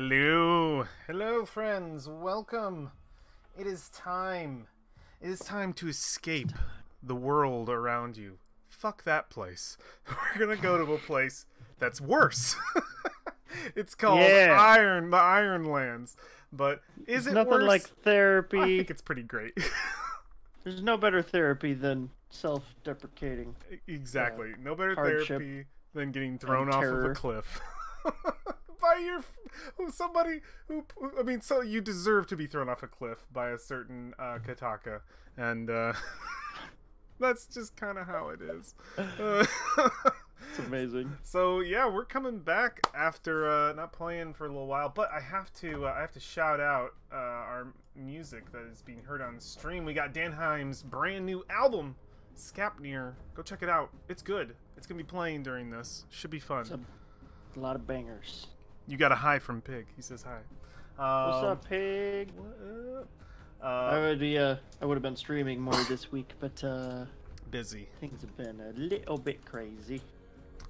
Hello. Hello, friends. Welcome. It is time. It is time to escape the world around you. Fuck that place. We're gonna go to a place that's worse. It's called the Ironlands. But is it nothing worse? like therapy. I think it's pretty great. There's no better therapy than self-deprecating. Exactly. No better hardship therapy than getting thrown off of a terror. cliff. By somebody who, I mean, so you deserve to be thrown off a cliff by a certain Kataka, and that's just kind of how it is. It's amazing. So yeah, we're coming back after not playing for a little while, but I have to shout out our music that is being heard on stream. We got Danheim's brand new album, Scapnir. Go check it out. It's good. It's gonna be playing during this. Should be fun. It's a lot of bangers. You got a hi from Pig. He says hi. What's up, Pig? What up? I would have been streaming more this week, but Busy. things have been a little bit crazy.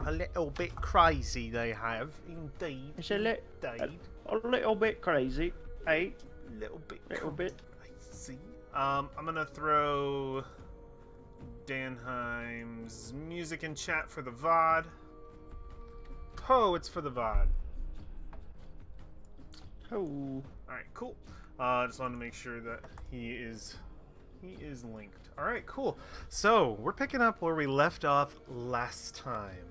A little bit crazy, they have, indeed. It's a little bit crazy, eh? Little bit crazy. I'm gonna throw Danheim's music in chat for the VOD. Oh, it's for the VOD. Oh. Alright, cool. Just wanted to make sure that he is linked. Alright, cool. So, we're picking up where we left off last time.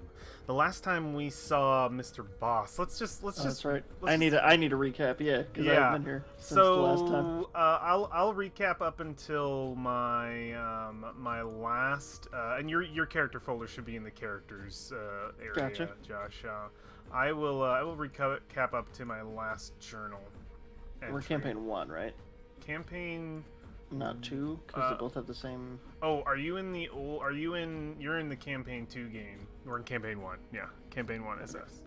The last time we saw Mr. Boss. Let's just That's right. I need a recap, yeah, because I've been here since the last time. I'll recap up until my my last and your character folder should be in the characters area, Gotcha. Josh. I will recap up to my last journal entry. We're campaign 1, right? Campaign. Not 2, because they both have the same. Oh, are you in the old? You're in the campaign 2 game? We're in campaign 1. Yeah, campaign 1 is us.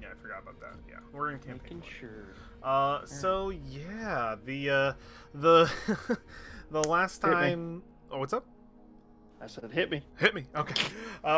Yeah, I forgot about that. Yeah, we're in campaign 1. Sure. So yeah, the the last time. Oh, what's up? I said, hit me. Hit me. Okay.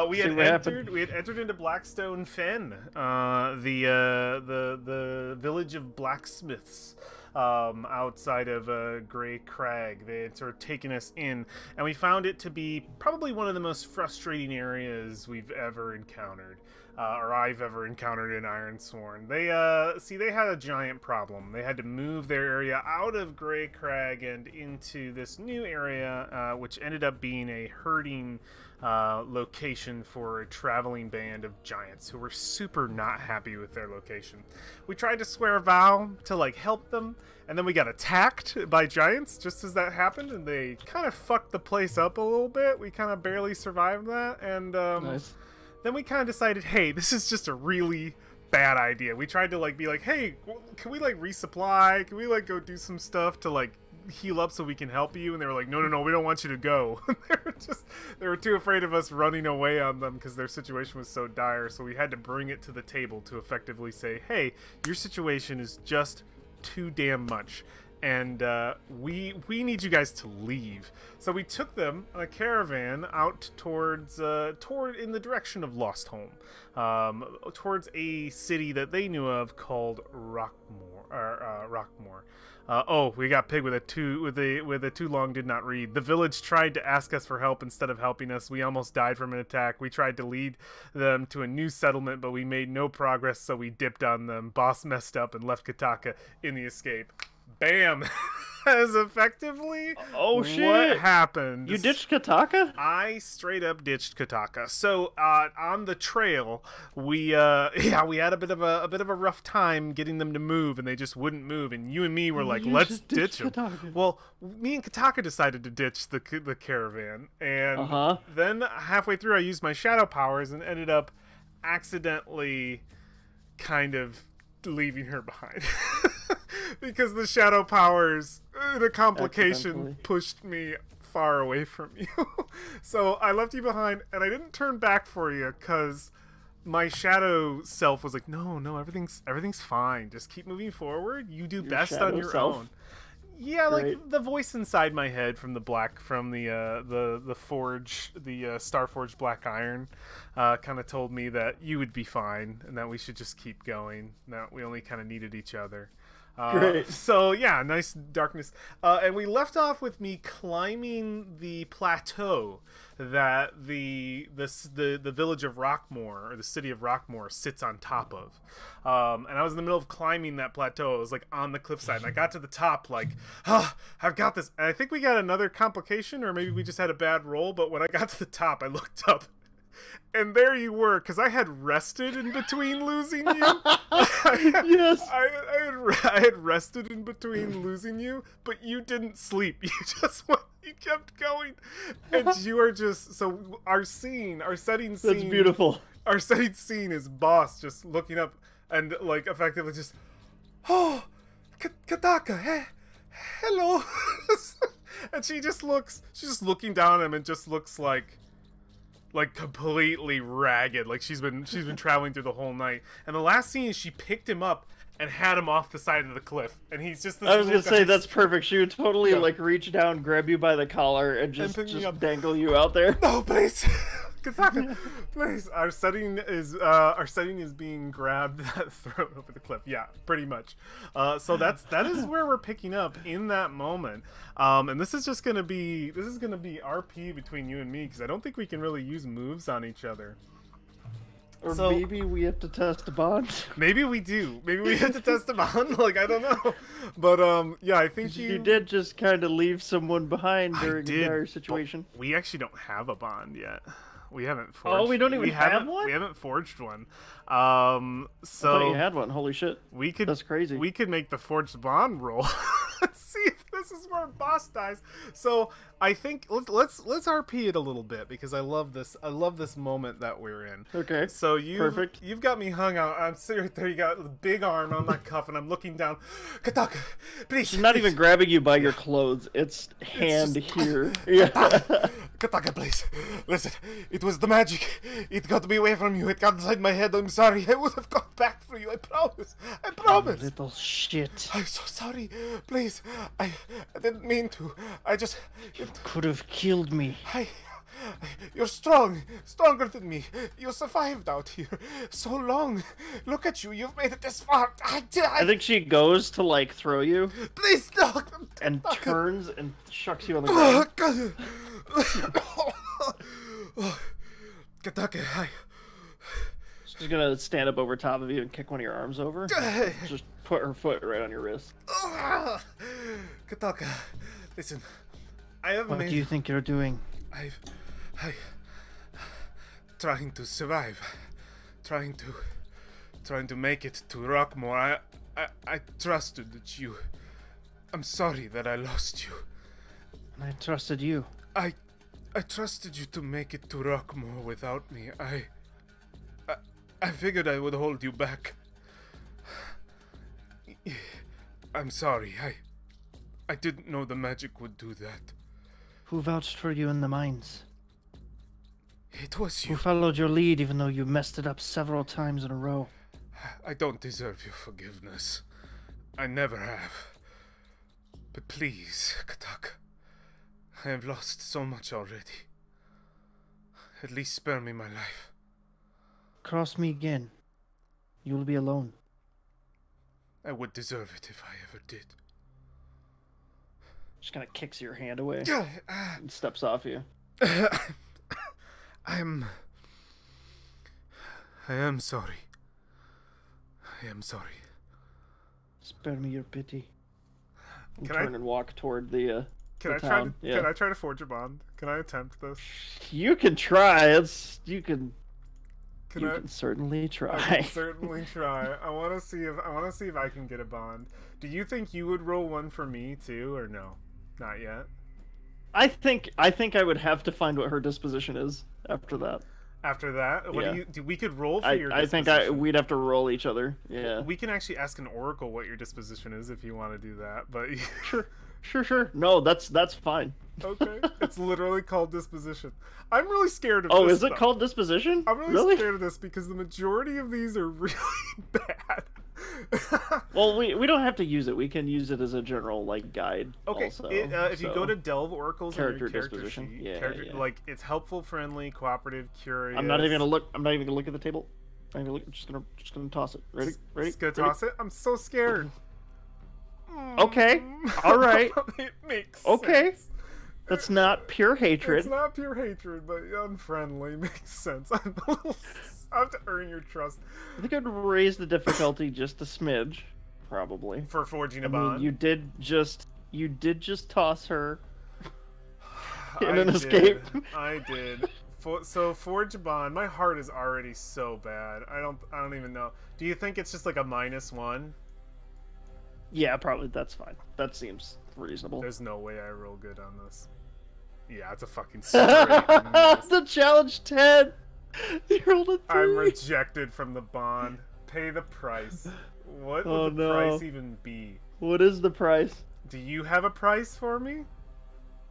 We had entered into Blackstone Fen, the village of blacksmiths, outside of Grey Crag. They had sort of taken us in, and we found it to be probably one of the most frustrating areas we've ever encountered, or I've ever encountered in Ironsworn. They had a giant problem. They had to move their area out of Grey Crag and into this new area, which ended up being a herding location for a traveling band of giants who were super not happy with their location. We tried to swear a vow to like help them, and then we got attacked by giants just as that happened, and they kind of fucked the place up a little bit. We kind of barely survived that, and Nice. then we kind of decided, hey, this is just a really bad idea. We tried to like be like, hey, can we like resupply? Can we like go do some stuff to like heal up so we can help you? And they were like, no, we don't want you to go. They were too afraid of us running away on them because their situation was so dire. So we had to bring it to the table to effectively say, hey, your situation is just too damn much, and we need you guys to leave. So we took them on a caravan out towards in the direction of Lostholm, towards a city that they knew of called Rockmore. Oh, we got Pig with a too long did not read. The village tried to ask us for help instead of helping us. We almost died from an attack. We tried to lead them to a new settlement, but we made no progress, so we dipped on them. Boss messed up and left Kataka in the escape. Bam! As effectively what happened. You ditched Kataka? I straight up ditched Kataka. So on the trail, we had a bit of a rough time getting them to move, and they just wouldn't move. And you and me were like, let's ditch them. Kataka. Well, me and Kataka decided to ditch the caravan, and then halfway through, I used my shadow powers and ended up accidentally kind of leaving her behind. Because the shadow powers, the complication pushed me far away from you. So I left you behind, and I didn't turn back for you because my shadow self was like, no, everything's fine. Just keep moving forward. You do best on your own. Yeah, Great. like the voice inside my head from the forge, the Starforged Black Iron, kind of told me that you would be fine and that we should just keep going. That we only kind of needed each other. Great. So yeah, nice darkness. And we left off with me climbing the plateau that the village of Rockmore, or the city of Rockmore, sits on top of. And I was in the middle of climbing that plateau. It was like on the cliffside, and I got to the top like, I've got this. And I think we got another complication, or maybe we just had a bad roll. But when I got to the top, I looked up. And there you were, because I had rested in between losing you. Yes. I had rested in between losing you, but you didn't sleep. You just went, you kept going. And you are just, so our setting scene. That's beautiful. Our setting scene is Boss just looking up and like effectively just, oh, Kataka, hey, hello. And she's just looking down at him and just looks like completely ragged, like she's been traveling through the whole night. And the last scene is she picked him up and had him off the side of the cliff, and he's just this I was gonna guy. say that's perfect. She would totally like reach down, grab you by the collar, and just dangle you out there. No, please. Kataka, please. Our setting is being grabbed that throat over the cliff. Yeah, pretty much. So that is where we're picking up in that moment. And this is gonna be RP between you and me, because I don't think we can really use moves on each other. Or maybe we have to test a bond. Maybe we do. Maybe we have to test a bond. Like, I don't know. But yeah, I think you did just kind of leave someone behind during the entire but situation. we actually don't have a bond yet. We haven't forged. Oh, we don't even have one? We haven't forged one. So I thought you had one. Holy shit. That's crazy. We could make the forged bond roll. See if this is where Boss dies. So I think let's RP it a little bit, because I love this moment that we're in. Okay. So you've got me hung out. I'm sitting right there. You got the big arm on my cuff, and I'm looking down. Kataka, please. She's not even grabbing you by your clothes. It's hand here. Yeah. Kataka, please. Listen, it was the magic. It got me away from you. It got inside my head. I'm sorry. I would have gone back for you. I promise. I promise. You little shit. I'm so sorry. Please. I didn't mean to. I just... You could have killed me. You're strong. Stronger than me. You survived out here so long. Look at you. You've made it this far. I think she goes to, like, throw you. Please, no. And turns and shucks you on the ground. Kataka, hi. She's gonna stand up over top of you and kick one of your arms over. Just put her foot right on your wrist. Kataka, listen. What do you think you're doing? I trying to survive, trying to make it to Rockmore. I trusted that you. I'm sorry that I lost you. I trusted you. I trusted you to make it to Rockmore without me. I figured I would hold you back. I'm sorry. I didn't know the magic would do that. Who vouched for you in the mines? It was you. Who followed your lead even though you messed it up several times in a row? I don't deserve your forgiveness. I never have. But please, Kataka, I have lost so much already. At least spare me my life. Cross me again. You will be alone. I would deserve it if I ever did. Just kind of kicks your hand away and steps off you. I am sorry. I am sorry. Spare me your pity. Can turn and walk toward the Can I try to forge a bond? Can I attempt this? You can try. You can certainly try. I can certainly try. I want to see if I can get a bond. Do you think you would roll one for me too, or no? Not yet. I think I would have to find what her disposition is after that. After that, what we could roll for your disposition. I think we'd have to roll each other. Yeah. We can actually ask an oracle what your disposition is if you want to do that. But sure. No, that's fine. Okay. It's literally called disposition. I'm really scared of this. Oh, is it stuff. called disposition? I'm really scared of this because the majority of these are really bad. Well, we don't have to use it. We can use it as a general like guide. Okay, also, if you go to Delve Oracles in your character character disposition. sheet, Yeah. like it's helpful, friendly, cooperative, curious. I'm not even gonna look. I'm not even gonna look at the table. I'm just gonna toss it. Ready? Just gonna toss it. I'm so scared. Okay. All right. It makes Okay. sense. That's not pure hatred. It's not pure hatred, but unfriendly makes sense. I have to earn your trust. I think I'd raise the difficulty just a smidge, probably. For forging a I mean, bond. you did just toss her in I an did. escape. I did. So forge a bond. My heart is already so bad. I don't even know. Do you think it's just like a -1? Yeah, probably. That's fine. That seems reasonable. There's no way I roll good on this. Yeah, it's a fucking straight miss. The challenge 10. You rolled a 3. I'm rejected from the bond. Pay the price. What would the price even be? What is the price? Do you have a price for me?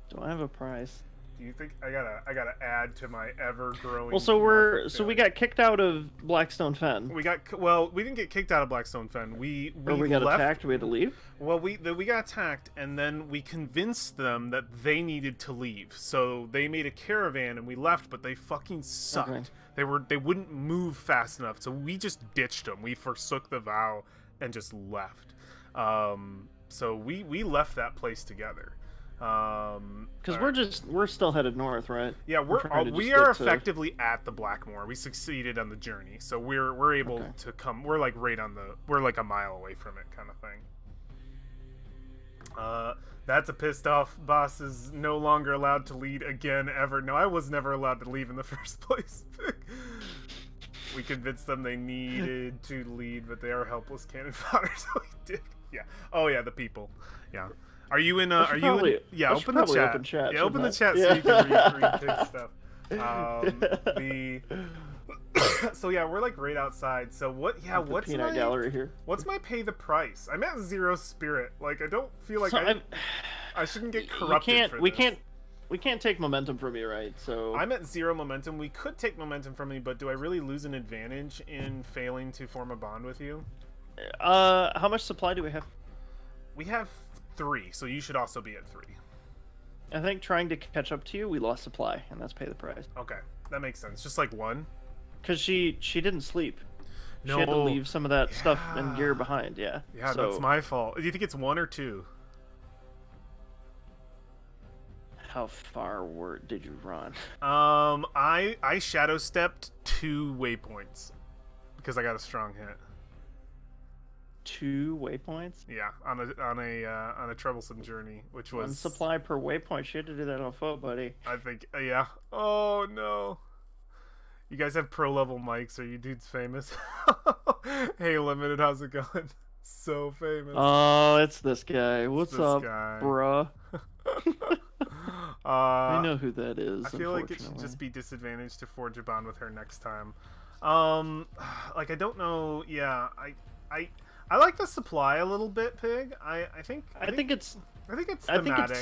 Do I have a price? Do you think I gotta add to my ever-growing? Well, we got kicked out of Blackstone Fen. We didn't get kicked out of Blackstone Fen. We got left. attacked. We had to leave. Well, we got attacked, and then we convinced them that they needed to leave. So they made a caravan, and we left. But they fucking sucked. Okay. They wouldn't move fast enough. So we just ditched them. We forsook the vow and just left. So we left that place together. Because we're still headed north, right? Yeah, we are effectively at the Blackmoor. We succeeded on the journey, so we're able to come. We're like we're like a mile away from it, kind of thing. That's a pissed off boss is no longer allowed to lead again ever. No, I was never allowed to leave in the first place. We convinced them they needed to lead, but they are helpless cannon fodder, so we did. Yeah. Oh yeah, the people. Yeah. Are you in? Yeah. Open the chat. Yeah, open the chat so you can read Pig's stuff. So yeah, we're like right outside. So what? Yeah, what's peanut gallery here? What's my pay the price? I'm at 0 spirit. Like I don't feel like I shouldn't get corrupted. We can't take momentum from you, right? So I'm at 0 momentum. We could take momentum from me, but do I really lose an advantage in failing to form a bond with you? How much supply do we have? We have 3, so you should also be at 3. I think trying to catch up to you, we lost supply, and that's pay the price. Okay, that makes sense. Just like 1. Because she didn't sleep. No. She had to leave some of that stuff and gear behind. Yeah. Yeah, so that's my fault. Do you think it's 1 or 2? How far did you run? I shadow stepped 2 waypoints because I got a strong hit. 2 waypoints? Yeah, on a troublesome journey, which was 1 supply per waypoint. She had to do that on foot, buddy. I think, yeah. Oh no. You guys have pro level mics. Are you dudes famous? Hey, Limited, how's it going? So famous. Oh, it's this guy. What's up, bruh? I know who that is. I feel like it should just be disadvantaged to forge a bond with her next time. Like I don't know. Yeah, I like the supply a little bit, Pig. I think it's thematic.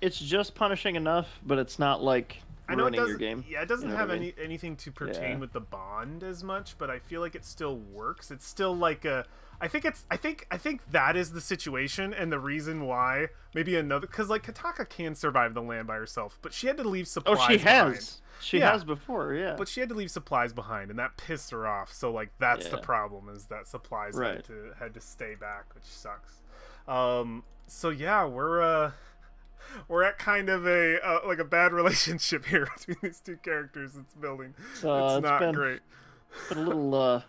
It's just punishing enough, but it's not like ruining your game. Yeah, it doesn't have anything to pertain with the bond as much, but I feel like it still works. It's still like a. I think that is the situation and the reason why maybe another because like Kataka can survive the land by herself, but she had to leave supplies. Oh, she behind. has. She has before, yeah. But she had to leave supplies behind, and that pissed her off. So like that's the problem is that supplies had to stay back, which sucks. So yeah, we're at kind of a like a bad relationship here between these two characters. It's building. It's not great. Been a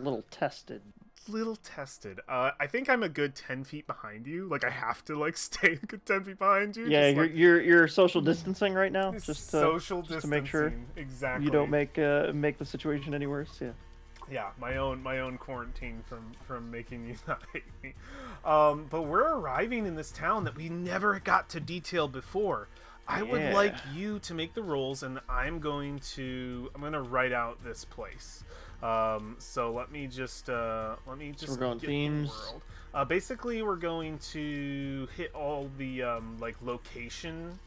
little tested. I think I'm a good 10 feet behind you. Like I have to like stay a good 10 feet behind you. Yeah, you're social distancing right now. Just social distancing. Just to make sure exactly you don't make the situation any worse. Yeah. Yeah, my own quarantine from making you not hate me. But we're arriving in this town that we never got to detail before. I would like you to make the rolls, and I'm gonna write out this place. So let me just we're going themes. The world. Basically, we're going to hit all the like location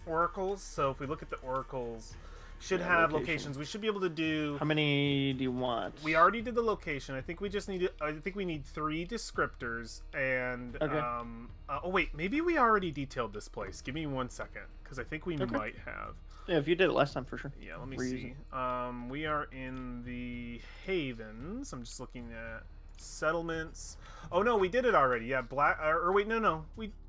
oracles. So if we look at the oracles, should have locations. We should be able to do. How many do you want? We already did the location. I think we just need. I think we need 3 descriptors and. Okay. Oh wait, maybe we already detailed this place. Give me 1 second, because I think we might have. Yeah, if you did it last time, for sure. Yeah, let me see. We are in the Havens. I'm just looking at settlements. Oh no, we did it already. Yeah, or wait, no.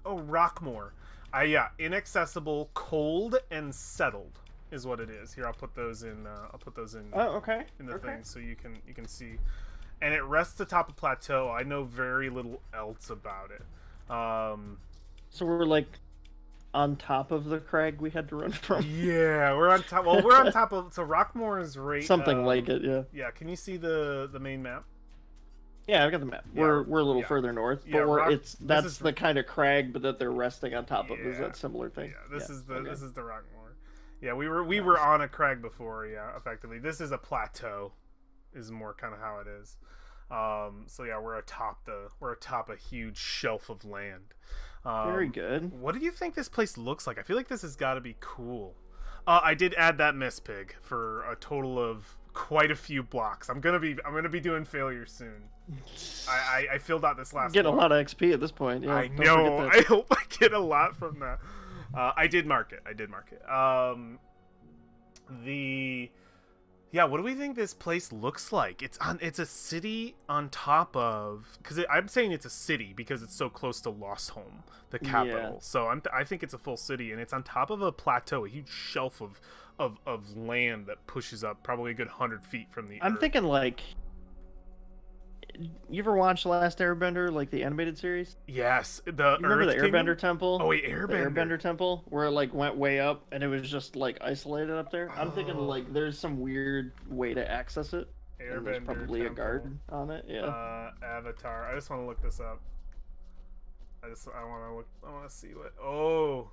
Rockmore. Yeah, inaccessible, cold, and settled is what it is. Here, I'll put those in. Oh, okay. In the thing, so you can see. And it rests atop a plateau. I know very little else about it. So we're like on top of the crag we had to run from. Yeah, we're on top. Well, we're on top of. So Rockmore is right. Something like it. Yeah. Yeah. Can you see the main map? Yeah, I've got the map. Yeah, we're a little further north, but that's the kind of crag, but that they're resting on top of. Is that similar thing? Yeah, this is the Rockmore. Yeah, we were on a crag before. Yeah, effectively, this is a plateau, is more kind of how it is. So yeah, we're atop a huge shelf of land. Very good. What do you think this place looks like? I feel like this has got to be cool. I did add that miss pig for a total of quite a few blocks. I'm gonna be doing failures soon. I filled out this last. Get a lot of XP at this point. Yeah, I know. I hope I get a lot from that. I did mark it. What do we think this place looks like? It's a city on top of, because I'm saying it's a city because it's so close to Lostholm, the capital. Yeah. So I think it's a full city, and it's on top of a plateau, a huge shelf of land that pushes up probably a good 100 feet from the I'm earth. thinking like, you ever watch The Last Airbender, like the animated series? Yes, you remember the Airbender Temple? Oh wait, Airbender. The Airbender Temple, where it like went way up and it was just like isolated up there. I'm thinking like there's some weird way to access it. And there's probably Temple. a guard on it. Yeah. Avatar. I just want to look this up. I want to see what. Oh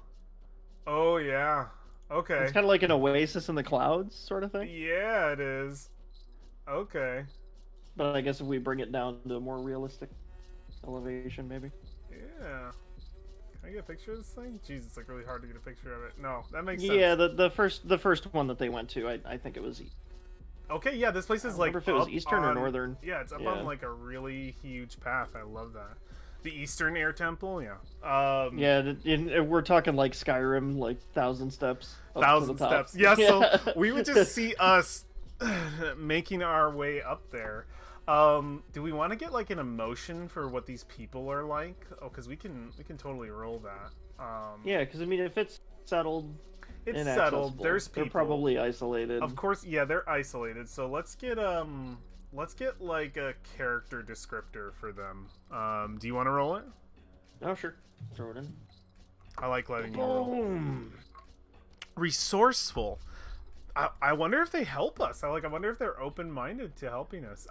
yeah. Okay. It's kind of like an oasis in the clouds, sort of thing. Yeah, it is. Okay. But I guess if we bring it down to a more realistic elevation, maybe. Yeah. Can I get a picture of this thing? Jeez, it's like really hard to get a picture of it. No, that makes sense. Yeah, the first one that they went to, I think it was. Okay, yeah, this place is like. I wonder if it was eastern or northern. Yeah, it's up on like a really huge path. I love that. The Eastern Air Temple, yeah. We're talking like Skyrim, like 1,000 steps. 1,000 steps. Yeah, so we would just see us making our way up there. Do we want to get like an emotion for what these people are like? Oh, because we can totally roll that. Yeah, because I mean, if it's settled, it's settled. There's people. They're probably isolated. Of course, yeah, they're isolated. So let's get like a character descriptor for them. Do you want to roll it? Oh sure, throw it in. I like letting you roll. Resourceful. I wonder if they help us. I wonder if they're open-minded to helping us.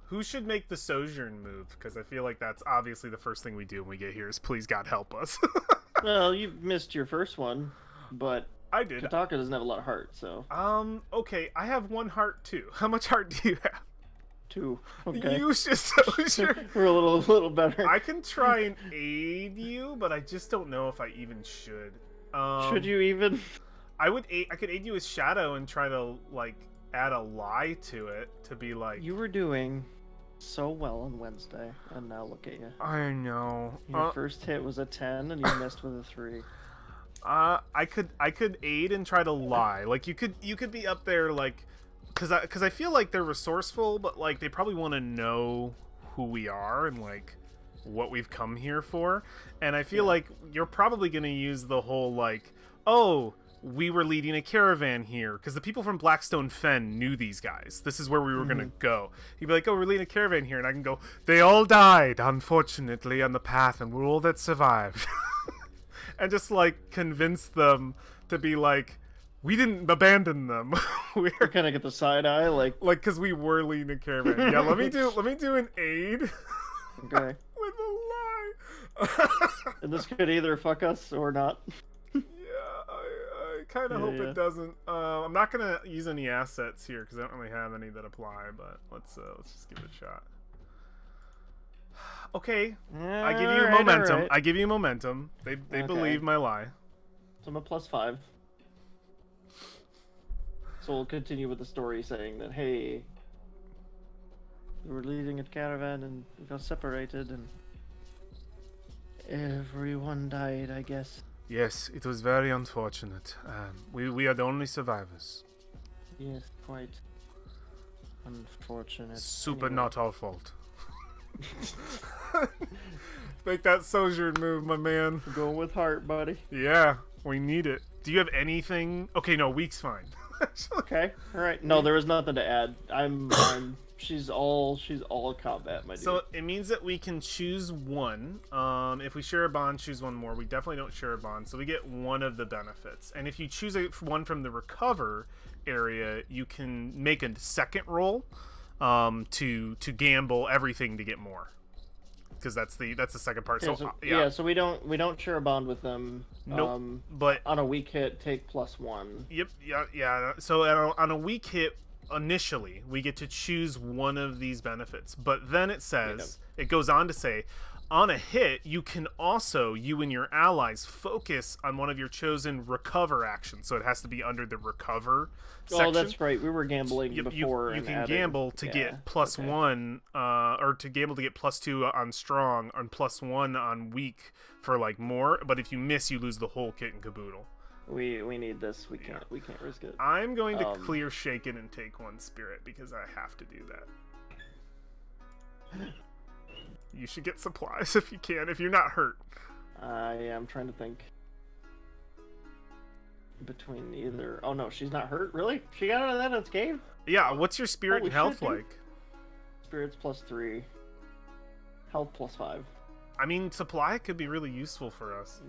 Who should make the sojourn move? Because I feel like that's obviously the first thing we do when we get here is please God help us. Well, you missed your first one, but I did. Kataka doesn't have a lot of heart, so. Okay, I have 1 heart too. How much heart do you have? 2. Okay. Use your sojourn. We're a little better. I can try and aid you, but I just don't know if I even should. Should you even? I could aid you with shadow and try to like add a lie to it to be like. You were doing so well on Wednesday, and now look at you. I know. Your first hit was a 10, and you missed with a 3. I could aid and try to lie. Like you could be up there like, cause I feel like they're resourceful, but like they probably want to know who we are and like what we've come here for. And I feel like you're probably gonna use the whole like, oh, we were leading a caravan here because the people from Blackstone Fen knew these guys. This is where we were gonna go. He'd be like, oh, we're leading a caravan here, and I can go, they all died unfortunately on the path and we're all that survived. And just like convince them to be like, we didn't abandon them. We're kind of get the side eye, like because we were leading a caravan. Yeah, let me do an aid. Okay. With a lie. And this could either fuck us or not. Yeah, I kind of hope it doesn't. I'm not gonna use any assets here because I don't really have any that apply. But let's just give it a shot. Okay, I give you momentum. I give you momentum. They believe my lie. So I'm a +5. So we'll continue with the story saying that, hey, we were leading a caravan and we got separated and everyone died, I guess. Yes, it was very unfortunate. We are the only survivors. Yes, quite unfortunate. Super Anyway. not our fault. Make that sojourn move, my man. We're going with heart, buddy. Yeah, we need it. Do you have anything? Okay, no, week's fine. Okay, all right. No, there was nothing to add. She's all combat, my dude. So it means that we can choose one. If we share a bond, choose one more. We definitely don't share a bond, so we get one of the benefits. And if you choose one from the recover area, you can make a second roll to gamble everything to get more. Because that's the second part. Yeah, So yeah, so we don't share a bond with them. Nope. But on a weak hit, take +1. Yep. Yeah. So on a weak hit, initially we get to choose one of these benefits, but then it says it goes on to say, on a hit, you can also, you and your allies, focus on one of your chosen recover actions. So it has to be under the recover section. Oh, that's right. We were gambling before. You can gamble to get +1, or to gamble to get +2 on strong, and +1 on weak for like more. But if you miss, you lose the whole kit and caboodle. We need this. We can't risk it. I'm going to clear Shaken and take 1 spirit because I have to do that. You should get supplies if you can, if you're not hurt. Yeah, I'm trying to think. Between either... Oh no, she's not hurt? Really? She got out of that unscathed? Yeah, what's your spirit and health like? Spirit's +3. Health +5. I mean, supply could be really useful for us.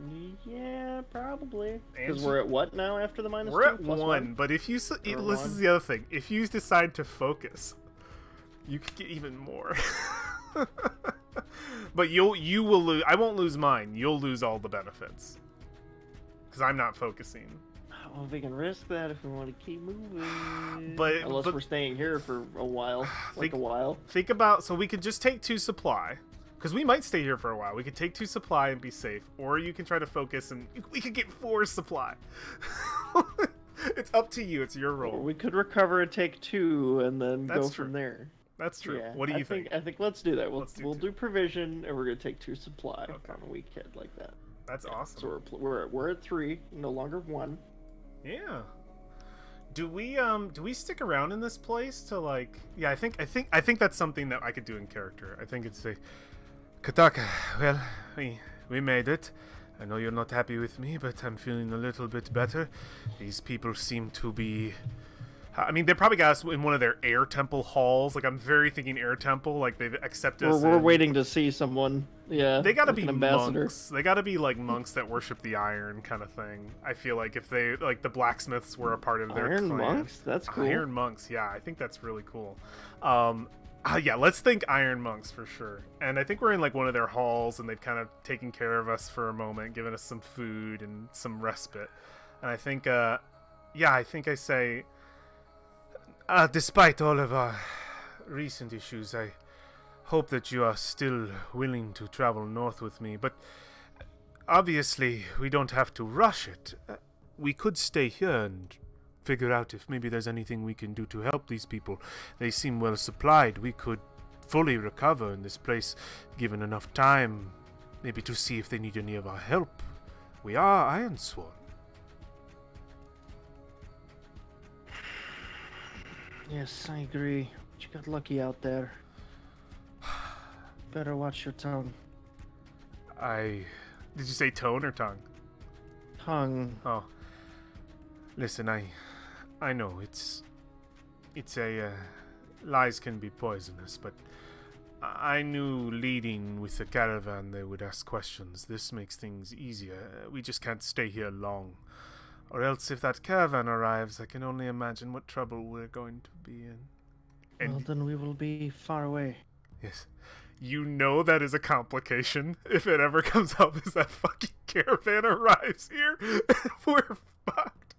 Yeah, probably. Because we're at what now after the -2? We're at 1, but if you... This is the other thing. If you decide to focus, you could get even more. But you will lose. I won't lose mine. You'll lose all the benefits because I'm not focusing. Well, we can risk that if we want to keep moving. Unless we're staying here for a while, Think about, so we could just take 2 supply because we might stay here for a while. We could take 2 supply and be safe, or you can try to focus and we could get 4 supply. It's up to you. It's your roll. Or we could recover and take 2 and then go from there. That's true. Yeah, what do you think? I think let's do that. We'll do provision, and we're gonna take 2 supply on a weak hit like that. That's awesome. So we're at 3, no longer 1. Yeah. Do we stick around in this place to like? Yeah, I think that's something that I could do in character. I think it's a Kataka. Well, we made it. I know you're not happy with me, but I'm feeling a little bit better. These people seem to be. I mean, they probably got us in one of their air temple halls. Like, I'm very thinking air temple. Like, they've accepted us. We're waiting to see someone. Yeah. They gotta be monks. They gotta be, like, monks that worship the iron kind of thing. I feel like if they, like, the blacksmiths were a part of their Iron clan. monks? That's cool. Iron monks, yeah. I think that's really cool. Yeah, let's think iron monks for sure. And I think we're in, like, one of their halls, and they've kind of taken care of us for a moment, given us some food and some respite. And I think, yeah, I think I say... despite all of our recent issues, I hope that you are still willing to travel north with me, but obviously we don't have to rush it. We could stay here and figure out if maybe there's anything we can do to help these people. They seem well supplied. We could fully recover in this place, given enough time, maybe to see if they need any of our help. We are Ironsworn. Yes, I agree. But you got lucky out there. Better watch your tongue. Did you say tone or tongue? Tongue. Oh. Listen, I know it's lies can be poisonous, but I knew leading with the caravan they would ask questions. This makes things easier. We just can't stay here long. Or else if that caravan arrives, I can only imagine what trouble we're going to be in. And well, then we will be far away. Yes. You know that is a complication if it ever comes up, is that fucking caravan arrives here. We're fucked.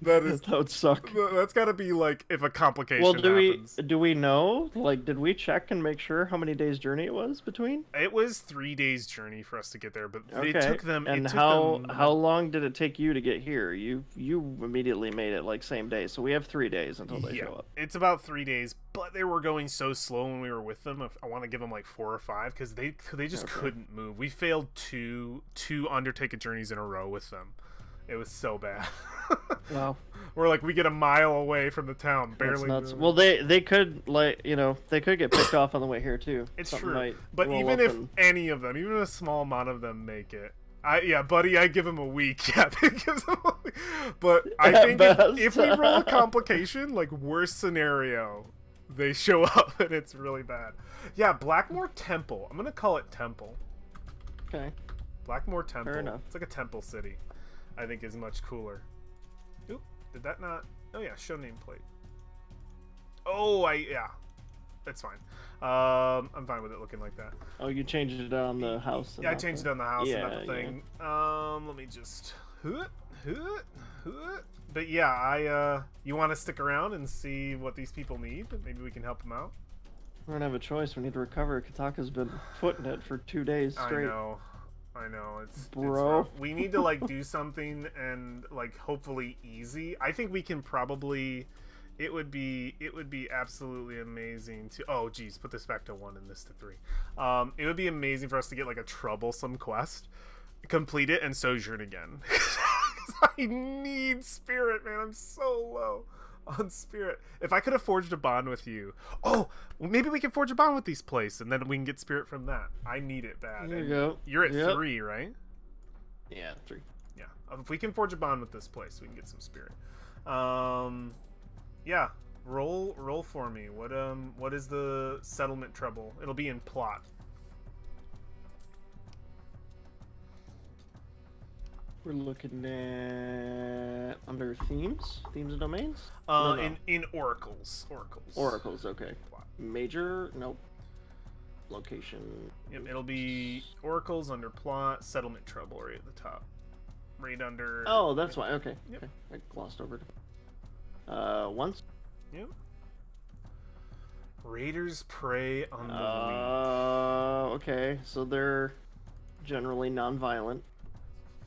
That is That would suck. that's got to be like if a complication Well, happens. do we know? Like, did we check and make sure how many days journey it was between? It was 3 days journey for us to get there, but Okay. it took them. And it took them, how long did it take you to get here? You immediately made it like same day, so we have 3 days until they show up. It's about 3 days, but they were going so slow when we were with them. I want to give them like 4 or 5 because they just couldn't move. We failed two Undertaker journeys in a row with them. It was so bad. Wow. We're like, we get a mile away from the town, barely. That's nuts. Well, they could, like, you know, they could get picked off on the way here too. It's Something true. But even if any of them, even a small amount of them make it, buddy, I give him a week. Yeah, gives him a week. But I think if we roll a complication, like worst scenario, they show up and it's really bad. Yeah, Blackmore Temple. I'm gonna call it Temple. Okay. Blackmore Temple. Fair enough. It's like a temple city. I think is much cooler. Oop, did that not? Oh yeah, show nameplate. Oh, yeah, that's fine. I'm fine with it looking like that. Oh, you changed it on the house. Yeah, I changed it on the house and not the Yeah. thing. Let me just. But yeah, you want to stick around and see what these people need? Maybe we can help them out. We don't have a choice. We need to recover. Kataka's been footing it for 2 days straight. I know. It's Bro. rough. We need to like do something and like hopefully easy. I think we can probably. It would be absolutely amazing to. Oh geez, put this back to 1 and this to 3. It would be amazing for us to get like a troublesome quest, complete it, and sojourn again. I need spirit, man. I'm so low on spirit. If I could have forged a bond with you, well, maybe we can forge a bond with these places, and then we can get spirit from that. I need it bad. There you go. You're at 3, right? Yeah, 3. Yeah. If we can forge a bond with this place, we can get some spirit. Yeah. Roll for me. What is the settlement trouble? It'll be in plot. We're looking at under themes and domains. No. In oracles. Oracles. Okay. Plot. Major. Nope. Location. Yep, it'll be oracles under plot, settlement trouble right at the top, right under. Oh, that's why. Okay. Yep. Okay. I glossed over it. Once. Yep. Raiders prey on the weak. Okay. So they're generally non-violent.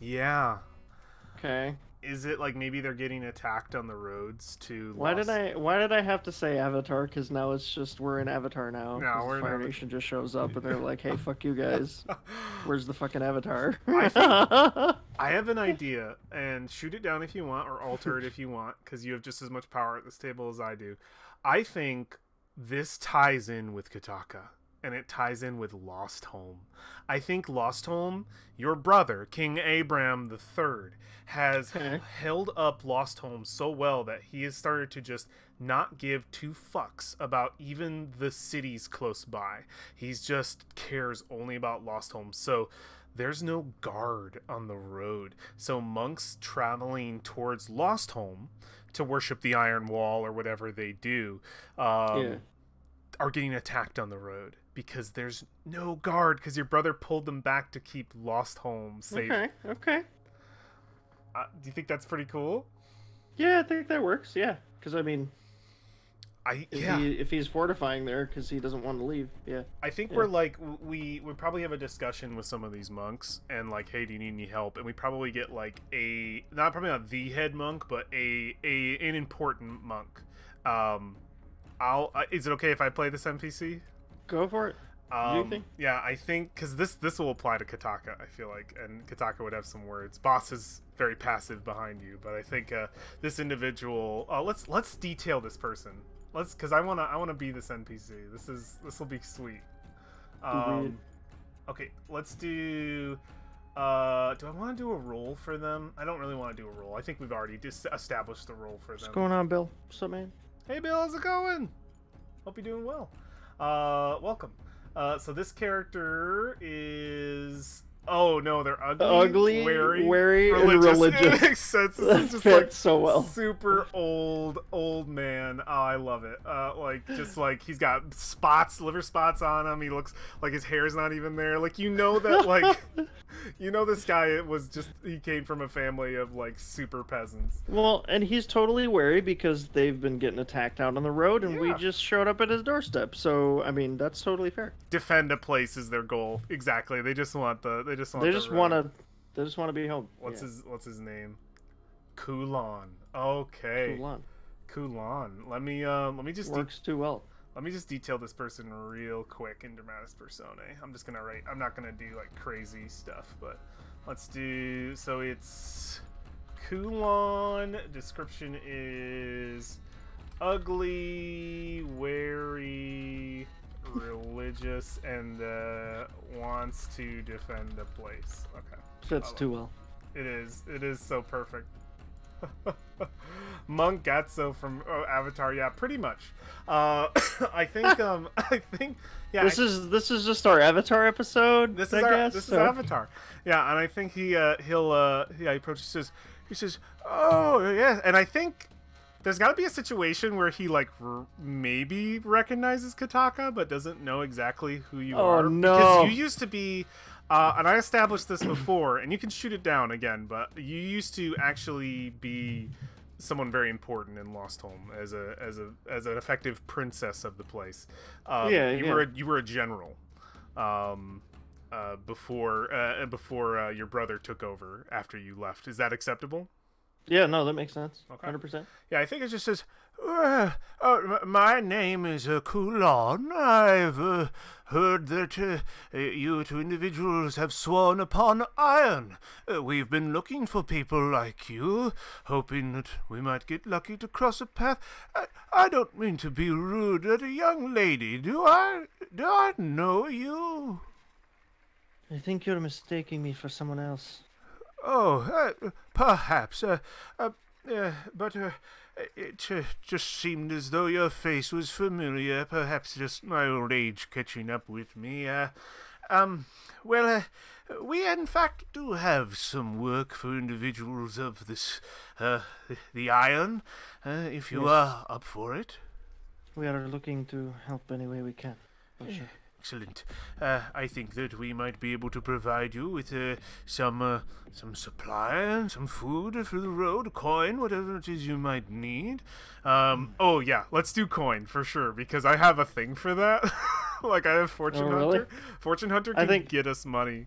Yeah. Okay. Is it like maybe they're getting attacked on the roads to? Why did I have to say Avatar? Because now it's just we're in Avatar now. No, we're in Fire Avatar. Nation just shows up and they're like, "Hey, fuck you guys. Where's the fucking Avatar?" I have an idea, and shoot it down if you want, or alter it if you want, because you have just as much power at this table as I do. I think this ties in with Kataka, and it ties in with Lost Home. I think Lost Home, your brother, King Abram III, has held up Lost Home so well that he has started to just not give 2 fucks about even the cities close by. He's just cares only about Lost Home. So there's no guard on the road. So monks traveling towards Lost Home to worship the Iron Wall or whatever they do are getting attacked on the road because there's no guard because your brother pulled them back to keep Lost Home safe. Okay. Do you think that's pretty cool? Yeah, I think that works. Yeah, because I mean, Yeah. If he's fortifying there because he doesn't want to leave, yeah. I think we're like we probably have a discussion with some of these monks and like, hey, do you need any help? And we probably get like probably not the head monk, but an important monk. Is it okay if I play this NPC? Go for it. Do you think? Yeah, I think because this will apply to Kataka. I feel like, and Kataka would have some words. Boss is very passive behind you, but I think this individual. Let's detail this person. Because I wanna be this NPC. This will be sweet. Okay, let's do. Do I want to do a role for them? I don't really want to do a role. I think we've already established the role for them. What's going on, Bill? What's up, man? Hey, Bill, how's it going? Hope you're doing well. Welcome. So this character is Oh no, they're Ugly, wary, and religious. religious. It makes sense. This That is just fits like so well. super old man. Oh, I love it. Like just like he's got spots, liver spots on him. He looks like his hair's not even there. Like you know that like you know this guy was just he came from a family of like super peasants. Well, and he's totally wary because they've been getting attacked out on the road, and we Yeah. just showed up at his doorstep. So I mean, that's totally fair. Defend a place is their goal. Exactly. They just want the They just road. want to be home. What's his name? Kulon. Okay. Kulon. Let me just Works too well. let me just detail this person real quick in Dramatis Personae. I'm just gonna write. I'm not gonna do like crazy stuff, but let's do. So it's Kulon. Description is ugly, wary, religious, and wants to defend a place. Okay. Fits too well. It is. It is so perfect. Monk Gatso from Avatar. Yeah, pretty much. I think. I think. Yeah. This is just our Avatar episode. This I is guess, this is Avatar. Yeah, and I think he approaches. He says, "Oh yeah," and I think there's got to be a situation where he like maybe recognizes Kataka, but doesn't know exactly who you are. Oh no! Because you used to be. And I established this before, and you can shoot it down again, but you used to actually be someone very important in Lost Home as an effective princess of the place. You were a general before your brother took over after you left. Is that acceptable? Yeah, no, that makes sense. Okay. 100%. Yeah, I think it just says, my name is Kulon. I've heard that you two individuals have sworn upon iron. We've been looking for people like you, hoping that we might get lucky to cross a path. I don't mean to be rude, but a young lady, do I know you? I think you're mistaking me for someone else. Oh, perhaps. But it just seemed as though your face was familiar. Perhaps just my old age catching up with me. We in fact do have some work for individuals of this, the Iron, if you are up for it. We are looking to help any way we can. For sure. Excellent. I think that we might be able to provide you with some supply and some food for the road, coin, whatever it is you might need. Oh yeah, let's do coin for sure because I have a thing for that. Like I have Fortune Hunter. Fortune Hunter can get us money.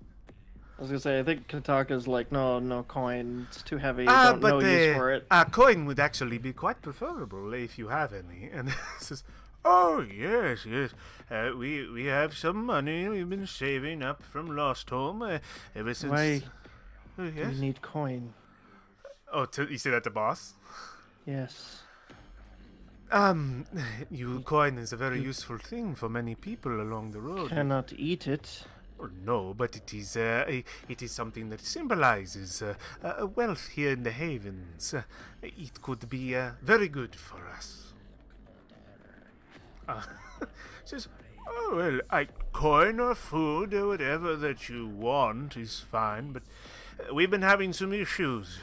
I was gonna say I think Kataka's like no coin. It's too heavy. Don't know use for it. Coin would actually be quite preferable if you have any. And this is. Oh, yes. We have some money we've been saving up from Lost Home ever since... Why yes? we need coin? Oh, you say that to boss? Yes. Coin is a very useful thing for many people along the road. Cannot eat it. No, but it is something that symbolizes wealth here in the Havens. It could be very good for us. Says, oh, well, coin or food or whatever that you want is fine, but we've been having some issues.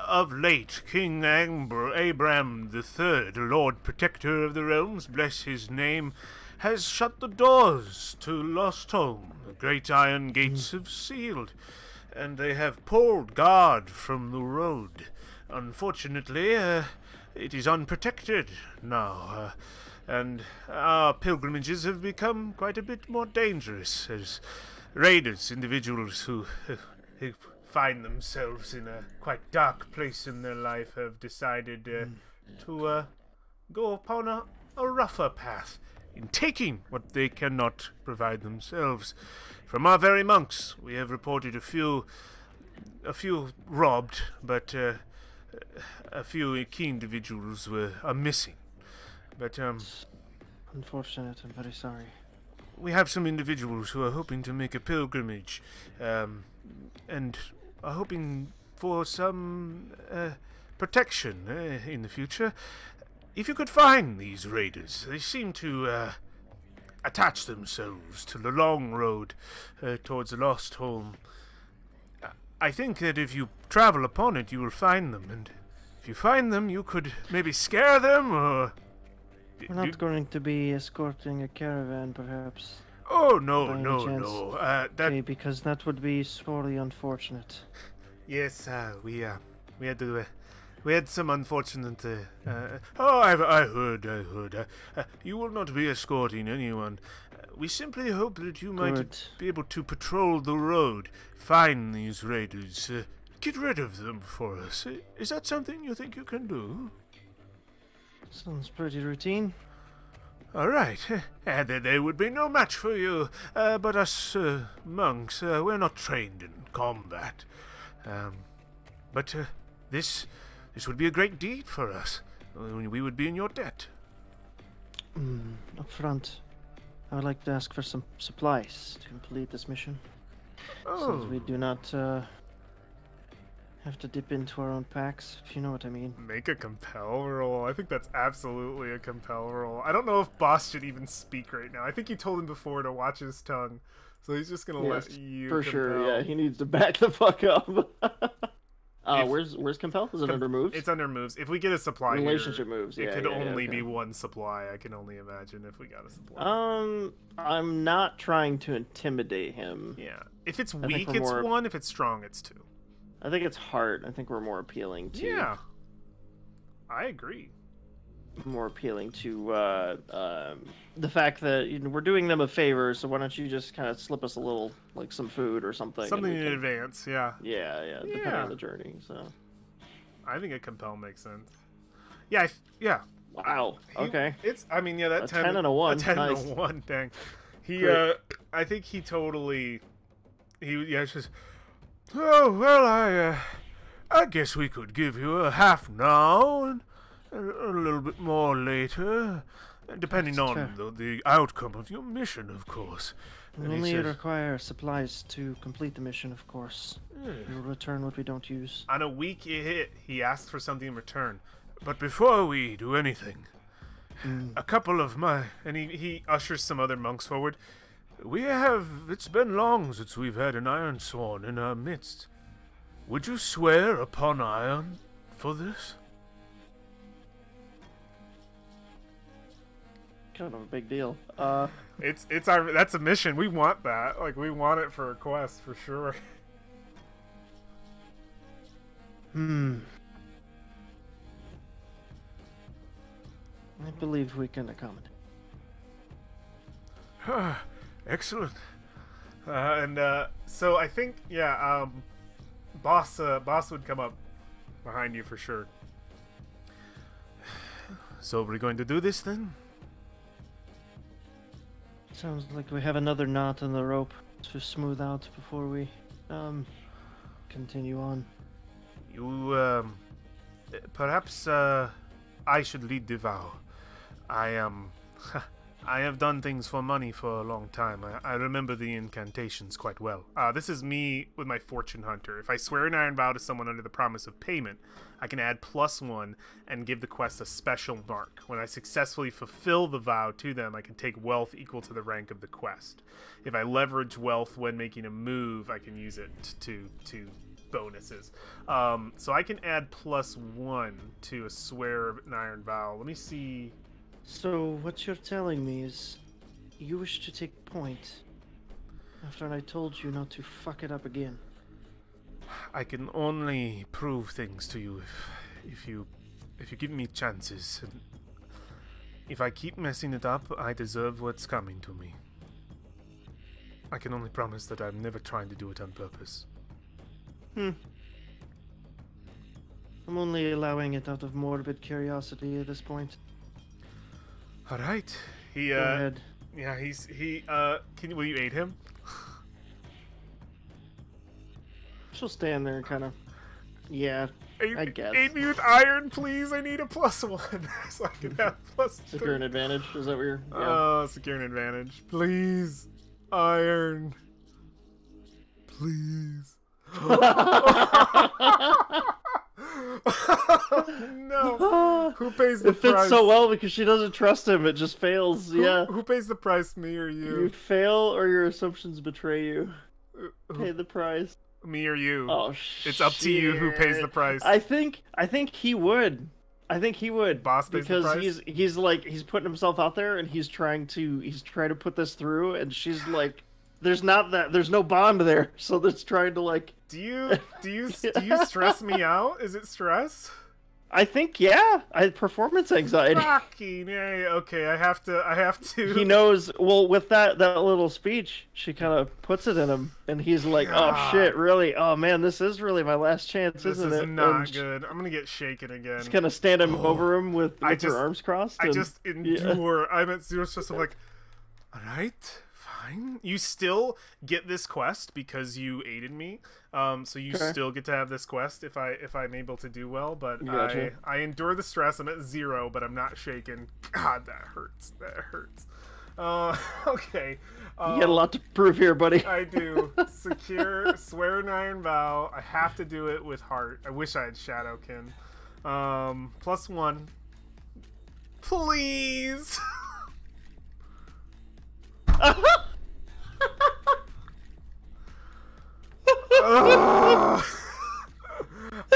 Of late, King Abram III, Lord Protector of the Realms, bless his name, has shut the doors to Lost Home. The great iron gates have sealed, and they have pulled guard from the road. Unfortunately, it is unprotected now. And our pilgrimages have become quite a bit more dangerous as raiders, individuals who find themselves in a quite dark place in their life, have decided to go upon a rougher path in taking what they cannot provide themselves. From our very monks, we have reported a few robbed, but a few key individuals are missing. But, unfortunate, I'm very sorry. We have some individuals who are hoping to make a pilgrimage, and are hoping for some, protection, in the future. If you could find these raiders, they seem to, attach themselves to the long road, towards the Lost Home. I think that if you travel upon it, you will find them, and if you find them, you could maybe scare them, or... We're not going to be escorting a caravan, perhaps. Oh, no, by any no, chance. no. Okay, because that would be sorely unfortunate. Yes, we had to... we had some unfortunate... I heard. You will not be escorting anyone. We simply hope that you might be able to patrol the road, find these raiders, get rid of them for us. Is that something you think you can do? Sounds pretty routine. All right. There would be no match for you, but us monks, we're not trained in combat. But this would be a great deed for us. We would be in your debt. Up front, I would like to ask for some supplies to complete this mission. Oh. Since we do not have to dip into our own packs, if you know what I mean. Make a compel roll. I think that's absolutely a compel roll. I don't know if Boss should even speak right now. I think you told him before to watch his tongue, so he's just gonna let you. For compel. sure, yeah. He needs to back the fuck up. Where's compel? Is it under moves? It's under moves. If we get a supply Relationship here, moves. it Yeah, could only okay. be one supply. I can only imagine if we got a supply. I'm not trying to intimidate him. Yeah. If it's think weak, we're it's more- 1. If it's strong, it's 2. I think it's heart. I think we're more appealing to. Yeah. I agree. More appealing to the fact that we're doing them a favor. So why don't you just kind of slip us a little, like some food or something? Something and we in can- advance. Yeah. Yeah, depending on the journey. So. I think a compel makes sense. Yeah. Yeah. Wow. Okay. It's. I mean, yeah. That A 10 and a 1. A 10 Nice. and a 1. Dang. He. Great. I think he totally. It's just. Oh well, I guess we could give you a half now and a little bit more later, depending That's on the outcome of your mission, of course. We And he only says, require supplies to complete the mission, of course. We will return what we don't use. on a weak hit, he asks for something in return. But before we do anything, a couple of my... And he ushers some other monks forward. It's been long since we've had an Ironsworn in our midst. Would you swear upon iron for this? Kind of a big deal. That's a mission. We want that. Like, we want it for a quest, for sure. I believe we can accommodate. Excellent. So I think, yeah, boss would come up behind you for sure. So we're going to do this then? Sounds like we have another knot in the rope to smooth out before we continue on. You, perhaps, I should lead the vow. I have done things for money for a long time. I remember the incantations quite well. This is me with my fortune hunter. If I swear an iron vow to someone under the promise of payment, I can add +1 and give the quest a special mark. When I successfully fulfill the vow to them, I can take wealth equal to the rank of the quest. If I leverage wealth when making a move, I can use it to bonuses. So I can add +1 to a swear of an iron vow. Let me see. So what you're telling me is you wish to take point after I told you not to fuck it up again. I can only prove things to you if you give me chances. And if I keep messing it up, I deserve what's coming to me. I can only promise that I'm never trying to do it on purpose. I'm only allowing it out of morbid curiosity at this point. All right. He Go ahead. Yeah, will you aid him? She'll stand there and kind of, yeah, I guess. Aid me with iron, please. I need a +1 so I can have +3. Secure an advantage. Is that what you're? Yeah. Secure an advantage, please. Iron, please. No. Who pays the It fits price? so well because she doesn't trust him. It just fails. Yeah. Who pays the price, me or You you? fail or your assumptions betray you. Pay the price. Me or you? Oh, it's up to you who pays the price. I think he would. I think he would. Boss pays the price? Because he's like he's putting himself out there and he's trying to put this through, and she's like, there's no bond there, so that's trying to like. Do you stress me out? Is it stress? I think yeah. Performance anxiety. Fucking yay. Okay, I have to. He knows. Well, with that little speech, she kind of puts it in him, and he's like, God. "Oh shit, really? Oh man, this is really my last chance, isn't it?" This is not and good. I'm gonna get shaken again. Just kind of stand him over him with her arms crossed. I just endure. I'm at zero stress. I'm like, all right, fine. You still get this quest because you aided me. So you still get to have this quest if I'm able to do well. But Gotcha. I endure the stress. I'm at 0, but I'm not shaken. God, that hurts. That hurts. Okay. You got a lot to prove here, buddy. I do. Secure, swear an iron vow. I have to do it with heart. I wish I had Shadowkin. +1. Please.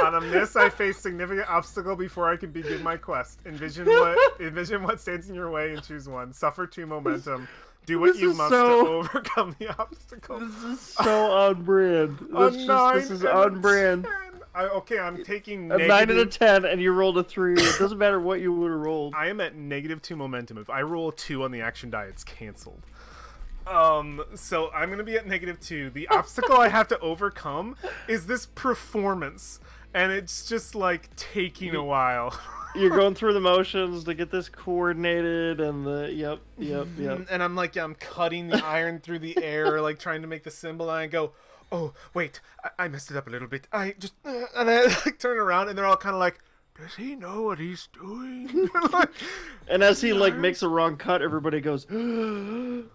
On a miss, I face significant obstacle before I can begin my quest. Envision what stands in your way and choose one. Suffer 2 momentum. Do what you must to overcome the obstacle. This is so on brand. This is on brand. I'm taking a 9 out of 10, and you rolled a 3. It doesn't matter what you would have rolled. I am at -2 momentum. If I roll a 2 on the action die, it's canceled. So I'm gonna be at -2. The obstacle I have to overcome is this performance, and it's just like taking a while. You're going through the motions to get this coordinated, and yep. And I'm like, I'm cutting the iron through the air, like trying to make the symbol, and I go, oh wait, I messed it up a little bit. I just and I like turn around, and they're all kind of like, does he know what he's doing? Like, and as he like makes a wrong cut, everybody goes. And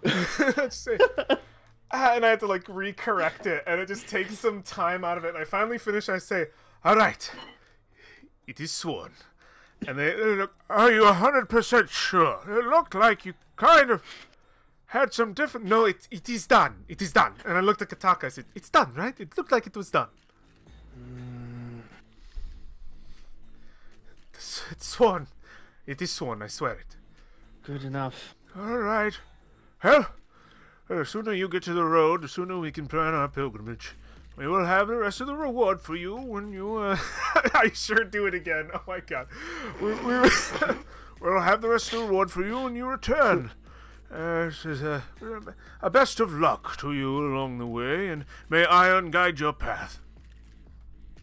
I have to like recorrect it, and it just takes some time out of it. And I finally finish. I say, "All right, it is sworn." And they look, are you 100% sure? It looked like you kind of had some different. No, it is done. It is done. And I looked at Kataka. I said, "It's done, right? It looked like it was done." It's sworn. It is sworn, I swear it. Good enough. All right. Well, the sooner you get to the road, the sooner we can plan our pilgrimage. We will have the rest of the reward for you when you, I sure do it again. Oh my god. We'll have the rest of the reward for you when you return. This is a best of luck to you along the way, and may Iron guide your path.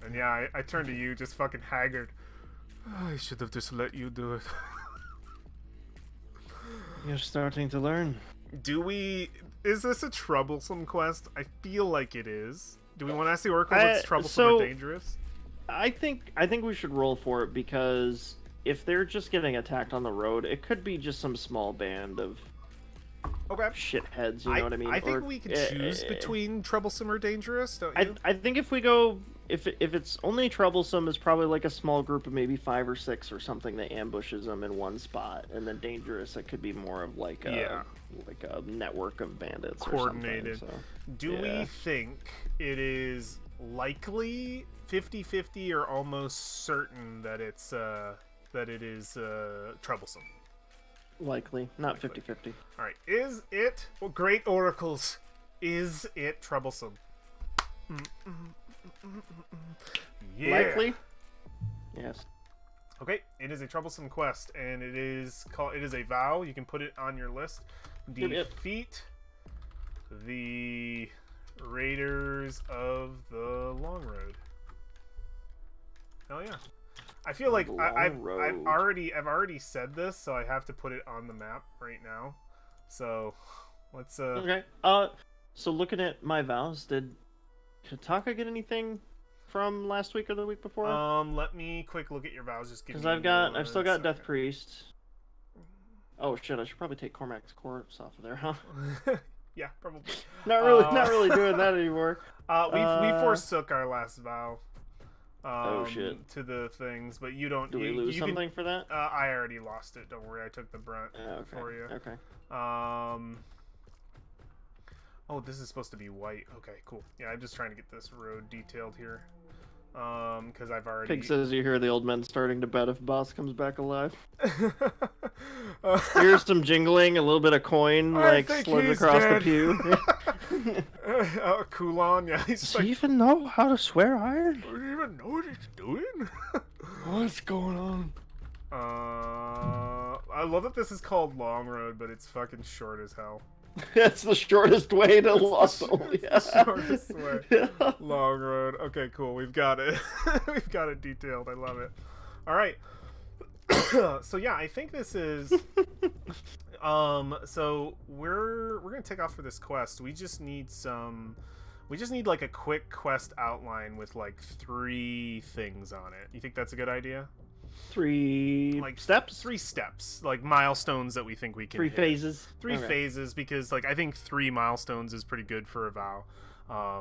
And yeah, I turn to you, just fucking haggard. I should have just let you do it. You're starting to learn. Is this a troublesome quest? I feel like it is. Do we want to ask the Oracle what's troublesome or dangerous? I think we should roll for it, because if they're just getting attacked on the road, it could be just some small band of shitheads, you know what I mean? I think we could choose between troublesome or dangerous, don't you? I think if we go, if it's only troublesome, it's probably like a small group of maybe 5 or 6 or something that ambushes them in one spot, and then dangerous, it could be more of like a network of bandits coordinated. Or something, so, do we think it is likely 50-50 or almost certain that it's that it is troublesome? Likely, not 50-50. All right, is it great oracles? Is it troublesome? Yeah. Likely. Yes. Okay, it is a troublesome quest, and it is a vow. You can put it on your list. Defeat the Raiders of the Long Road. Hell yeah. I feel like I've already said this, so I have to put it on the map right now. So let's Okay. So looking at my vows, did Kataka get anything from last week or the week before? Let me quick look at your vows. Just because I've still got Death Priest. Oh shit! I should probably take Cormac's corpse off of there, huh? Yeah, probably. not really doing that anymore. We forsook our last vow. Oh shit! To the things, but you don't. Do we lose something for that? I already lost it. Don't worry, I took the brunt for you. Okay. Oh, this is supposed to be white. Okay, cool. Yeah, I'm just trying to get this road detailed here. Because I've already... Pig says you hear the old men starting to bet if boss comes back alive. Here's some jingling, a little bit of coin, like, slid across the pew. Kulon, yeah. Does he even know how to swear iron? Do you even know what he's doing? What's going on? I love that this is called Long Road, but it's fucking short as hell. That's the shortest way to Lost Only. Shortest way. Yeah. Long Road. Okay, cool. We've got it. We've got it detailed. I love it. All right. So yeah, I think this is. So we're gonna take off for this quest. We just need some. We just need like a quick quest outline with like 3 things on it. You think that's a good idea? 3 steps? 3 steps, like milestones that we think we can 3 hit. phases? 3 phases, because like I think 3 milestones is pretty good for a vow.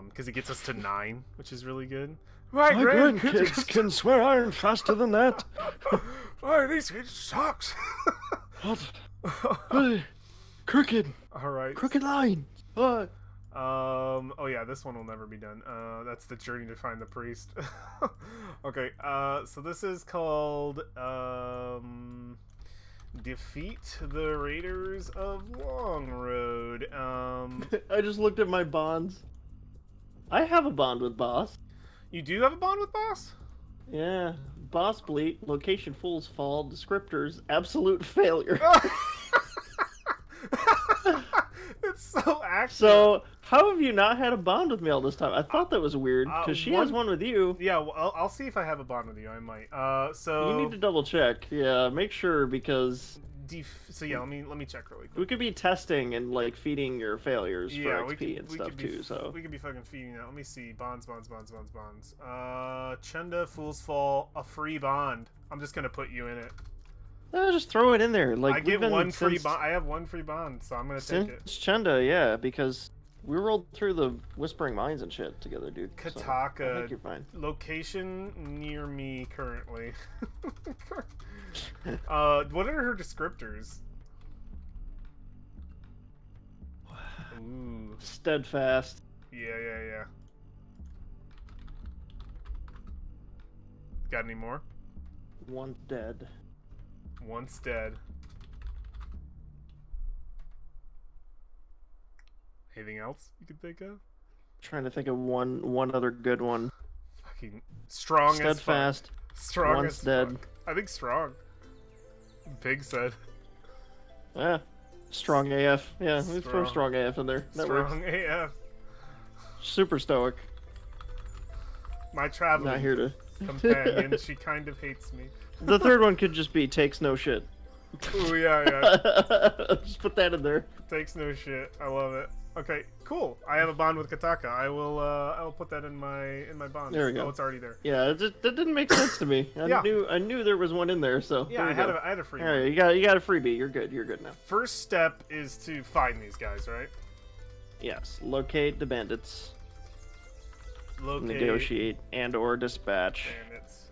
Because it gets us to 9, which is really good. My grandkids can swear iron faster than that. Oh, this sucks. What? Crooked. Alright. Crooked line. What? Oh yeah, this one will never be done. That's the journey to find the priest. Okay, so this is called, Defeat the Raiders of Long Road. I just looked at my bonds. I have a bond with Boss. You do have a bond with Boss? Yeah. Boss Bleat, location Fool's Fall, descriptors, absolute failure. It's so accurate. So, how have you not had a bond with me all this time? I thought that was weird, because she has one with you. Yeah, well, I'll see if I have a bond with you. I might. So... You need to double check. Yeah, make sure, because... So yeah, let me check really quick. We could be testing and, like, feeding your failures for XP and stuff, too, so... We could be fucking feeding that. Let me see. Bonds. Chenda, Fool's Fall, a free bond. I'm just gonna put you in it. Just throw it in there. Like, I get one free bond. I have 1 free bond, so I'm gonna take it. Chenda, yeah, because we rolled through the Whispering Mines and shit together, dude. Kataka. So I think you're fine. Location near me currently. What are her descriptors? Ooh. Steadfast. Yeah. Got any more? One's dead. Once dead. Anything else you could think of? Trying to think of one other good one. Fucking strong Steadfast. as fuck. Strong Once as dead. fuck. I think strong. Pig said. Yeah. Strong AF. Yeah, we throw strong AF in there. That strong works. AF. Super stoic. My traveling Not here to companion, she kind of hates me. The third one could just be takes no shit. Ooh, yeah. Just put that in there. Takes no shit. I love it. Okay, cool. I have a bond with Kataka. I will put that in my bonds. There we go. Oh, it's already there. Yeah, that didn't make sense to me. I knew there was one in there, so yeah, I had a free. All right, you got a freebie. You're good. You're good now. First step is to find these guys, right? Yes. Locate the bandits. Locate. Negotiate and/or dispatch. Bandits.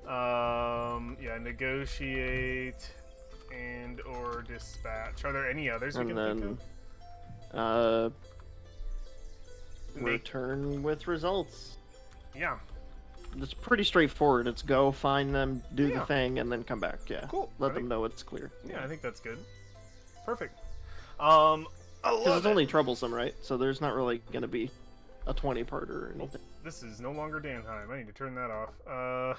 Yeah, negotiate and/or dispatch. Are there any others we can think of? Return with results. Yeah. It's pretty straightforward. It's go, find them, do the thing, and then come back. Yeah. Cool. Let them know it's clear. Yeah, I think that's good. Perfect. Because it's only troublesome, right? So there's not really going to be a 20-parter or anything. This is no longer Danheim. I need to turn that off. I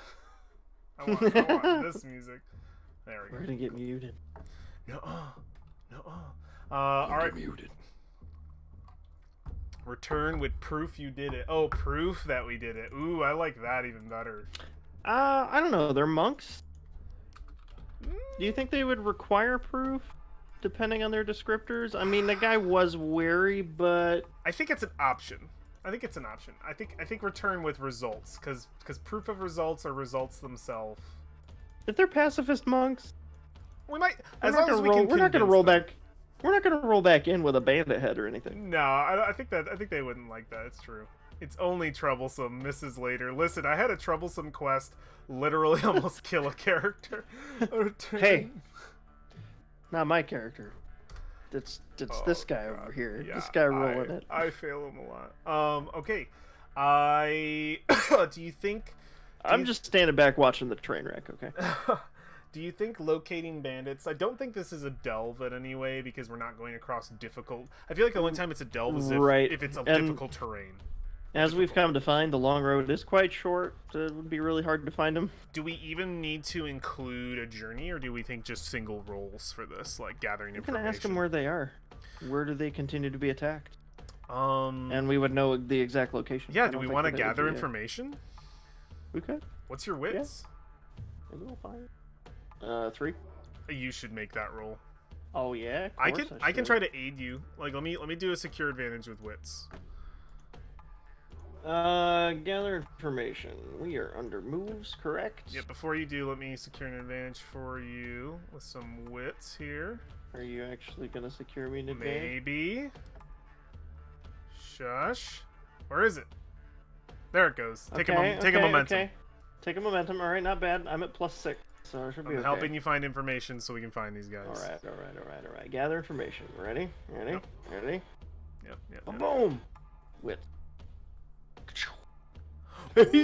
want this music. There we go. We're going to get muted. No. All right. Muted. Return with proof you did it. Oh, proof that we did it. Ooh, I like that even better. I don't know. They're monks. Do you think they would require proof, depending on their descriptors? I mean, the guy was wary, but I think it's an option. I think return with results, because proof of results are results themselves. If they're pacifist monks, we might. We're not going to roll back. We're not going to roll back in with a bandit head or anything. No, I think they wouldn't like that. It's true. It's only troublesome. Misses later. Listen, I had a troublesome quest. Literally almost kill a character. Hey, not my character. It's this guy over here. Yeah, This guy rolling it. I fail him a lot. Okay. Do you think... I'm just standing back watching the train wreck, okay? Do you think locating bandits... I don't think this is a delve in any way, because we're not going across difficult... I feel like the only time it's a delve is if it's a difficult terrain. As we've come to find, the long road is quite short. It would be really hard to find them. Do we even need to include a journey, or do we think just single rolls for this, like gathering information? I'm gonna ask them where they are. Where do they continue to be attacked? And we would know the exact location. Yeah, do we want to gather information? We could. What's your wits? Yeah. Maybe we'll find 3. You should make that roll. Oh yeah. I can try to aid you. Like let me do a secure advantage with wits. Gather information. We are under moves, correct? Yeah, before you do, let me secure an advantage for you with some wits here. Are you actually gonna secure me an advantage? Maybe. Shush. Where is it? There it goes. Take a momentum. Okay. Take a momentum. All right, not bad. I'm at +6, so it should be okay. Helping you find information so we can find these guys. All right. Gather information. Ready? Yep. Yep. Boom. With. What do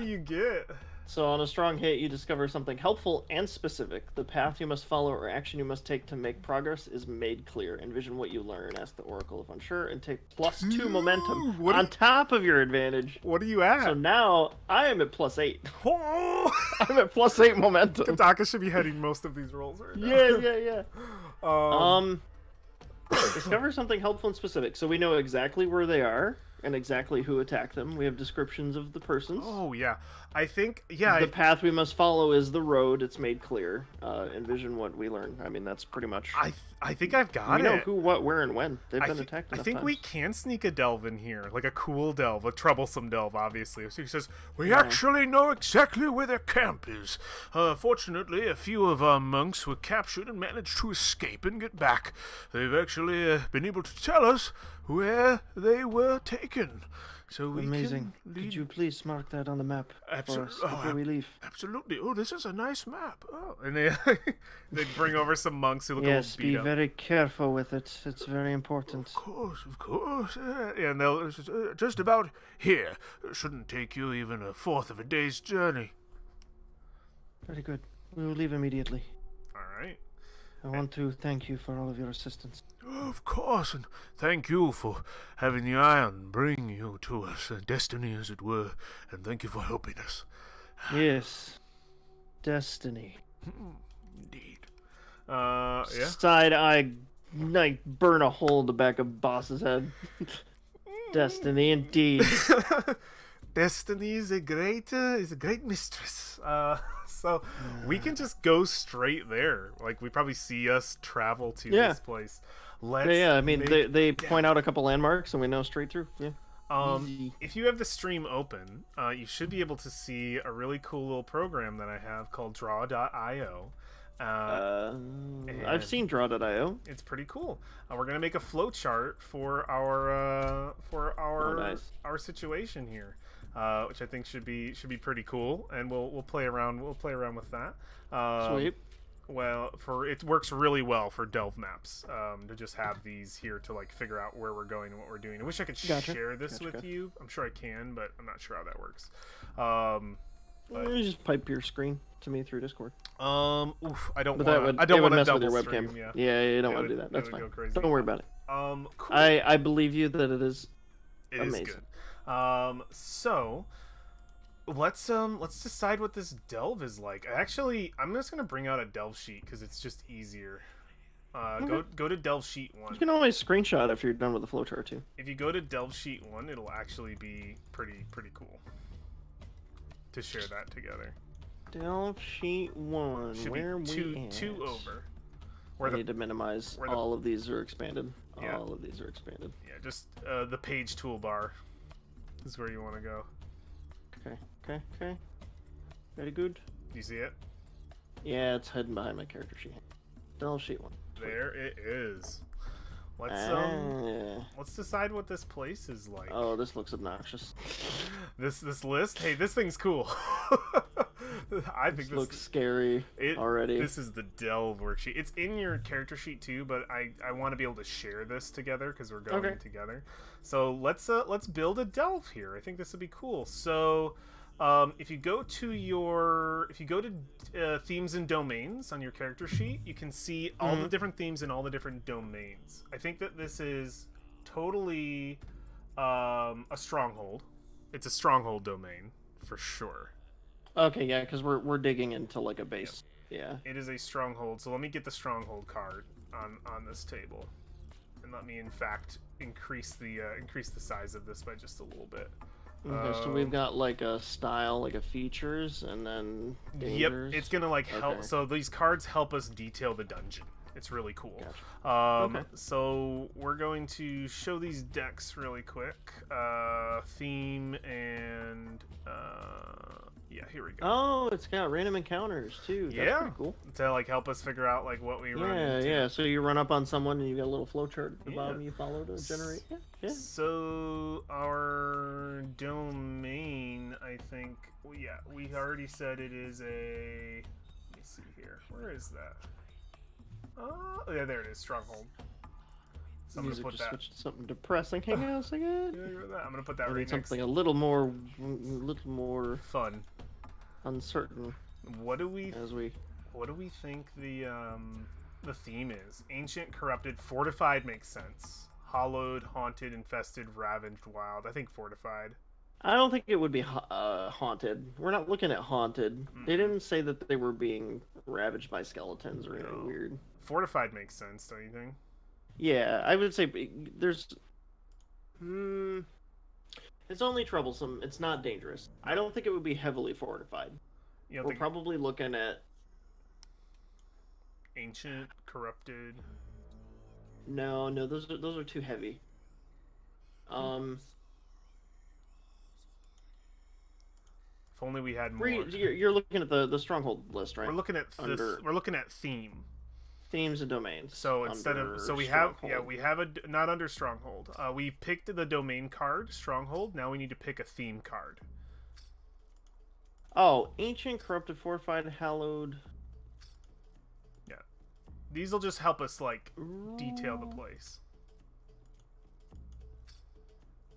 you get? So on a strong hit, you discover something helpful and specific. The path you must follow or action you must take to make progress is made clear. Envision what you learn. Ask the Oracle if unsure, and take +2 momentum on top of your advantage. What are you at? So now I am at +8. Oh! I'm at +8 momentum. Kataka should be heading most of these rolls right now. Yeah. Discover something helpful and specific. So we know exactly where they are and exactly who attacked them. We have descriptions of the persons. Oh, yeah. I think, the path we must follow is the road. It's made clear. Envision what we learn. I mean, that's pretty much... I think I've got it. We know who, what, where, and when. They've been attacked enough I think times. we can sneak a delve in here. Like a cool delve. A troublesome delve, obviously. So he says, we actually know exactly where their camp is. Fortunately, a few of our monks were captured and managed to escape and get back. They've actually been able to tell us where they were taken. So we Amazing. Could you please mark that on the map for us before we leave? Absolutely. Oh, this is a nice map. Oh, and they they bring over some monks who look a little beat up. Yes, be very careful with it. It's very important. Of course. And they'll just about here. Shouldn't take you even a fourth of a day's journey. Very good. We will leave immediately. All right. I want to thank you for all of your assistance. Of course, and thank you for having the Iron bring you to us, destiny as it were, and thank you for helping us. Yes. Destiny. Indeed. Yeah? Side eye, like, burn a hole in the back of Boss's head. Destiny, indeed. Destiny is a great mistress. So we can just go straight there. Like, we probably see us travel to this place. I mean, they point out a couple landmarks, and we know straight through. Yeah. If you have the stream open, you should be able to see a really cool little program that I have called Draw.io. I've seen Draw.io. It's pretty cool. We're gonna make a flowchart for our our situation here. Which I think should be pretty cool, and we'll play around with that. Sweet. Well, it works really well for delve maps to just have these here to like figure out where we're going and what we're doing. I wish I could share this with you. I'm sure I can, but I'm not sure how that works. You just pipe your screen to me through Discord. I don't want to mess with your stream, webcam. Yeah, you don't want to do that. That's fine. Don't worry about it. Cool. I believe you that it is amazing. Is good. So let's decide what this delve is like. Actually, I'm just gonna bring out a delve sheet because it's just easier. Go to delve sheet 1. You can always screenshot if you're done with the flowchart too. If you go to delve sheet 1, it'll actually be pretty cool to share that together. Delve sheet 1. Should where be two over. I need to minimize. All of these are expanded. Yeah. All of these are expanded. Yeah, just the page toolbar is where you want to go. Okay. Very good. Do you see it? Yeah, it's hidden behind my character sheet. Delve sheet 1. There it is. Let's decide what this place is like. Oh, this looks obnoxious. This list? Hey, this thing's cool. I think this looks scary already. This is the delve worksheet. It's in your character sheet too, but I want to be able to share this together because we're going together. So let's build a delve here. I think this would be cool. So if you go to themes and domains on your character sheet, you can see all the different themes and all the different domains. I think that this is totally a stronghold. It's a stronghold domain for sure. Okay, yeah, because we're digging into like a base. Yep. Yeah. It is a stronghold. So let me get the stronghold card on this table, and let me in fact increase the size of this by just a little bit. Okay, so we've got like a style, like a features, and then dangers. Yep, it's gonna like help. So these cards help us detail the dungeon. It's really cool. Gotcha. So we're going to show these decks really quick. Theme and yeah, here we go. Oh, it's got random encounters too. That's pretty cool. To like help us figure out like what we run into. Yeah. So you run up on someone and you got a little flowchart at the bottom you follow to generate. Yeah. So our domain, I think, we already said it is a. Let me see here. Where is that? Oh, yeah, there it is. Stronghold. So I'm gonna put that. Switch to something depressing. Hang on a second. I'm gonna put that right next. Something a little more fun, uncertain. What do we think the theme is? Ancient, corrupted, fortified makes sense. Hollowed, haunted, infested, ravaged, wild. I think fortified. I don't think it would be haunted. We're not looking at haunted. They didn't say that they were being ravaged by skeletons or anything weird. Fortified makes sense, don't you think? Yeah, I would say there's. It's only troublesome. It's not dangerous. I don't think it would be heavily fortified. We're probably looking at ancient, corrupted. No, those are too heavy. If only we had more. You're looking at the stronghold list, right? We're looking at we're looking at theme. Themes and domains. So instead of we have a not under stronghold. We picked the domain card stronghold. Now we need to pick a theme card. Oh, ancient, corrupted, fortified, hallowed. Yeah, these will just help us like detail the place.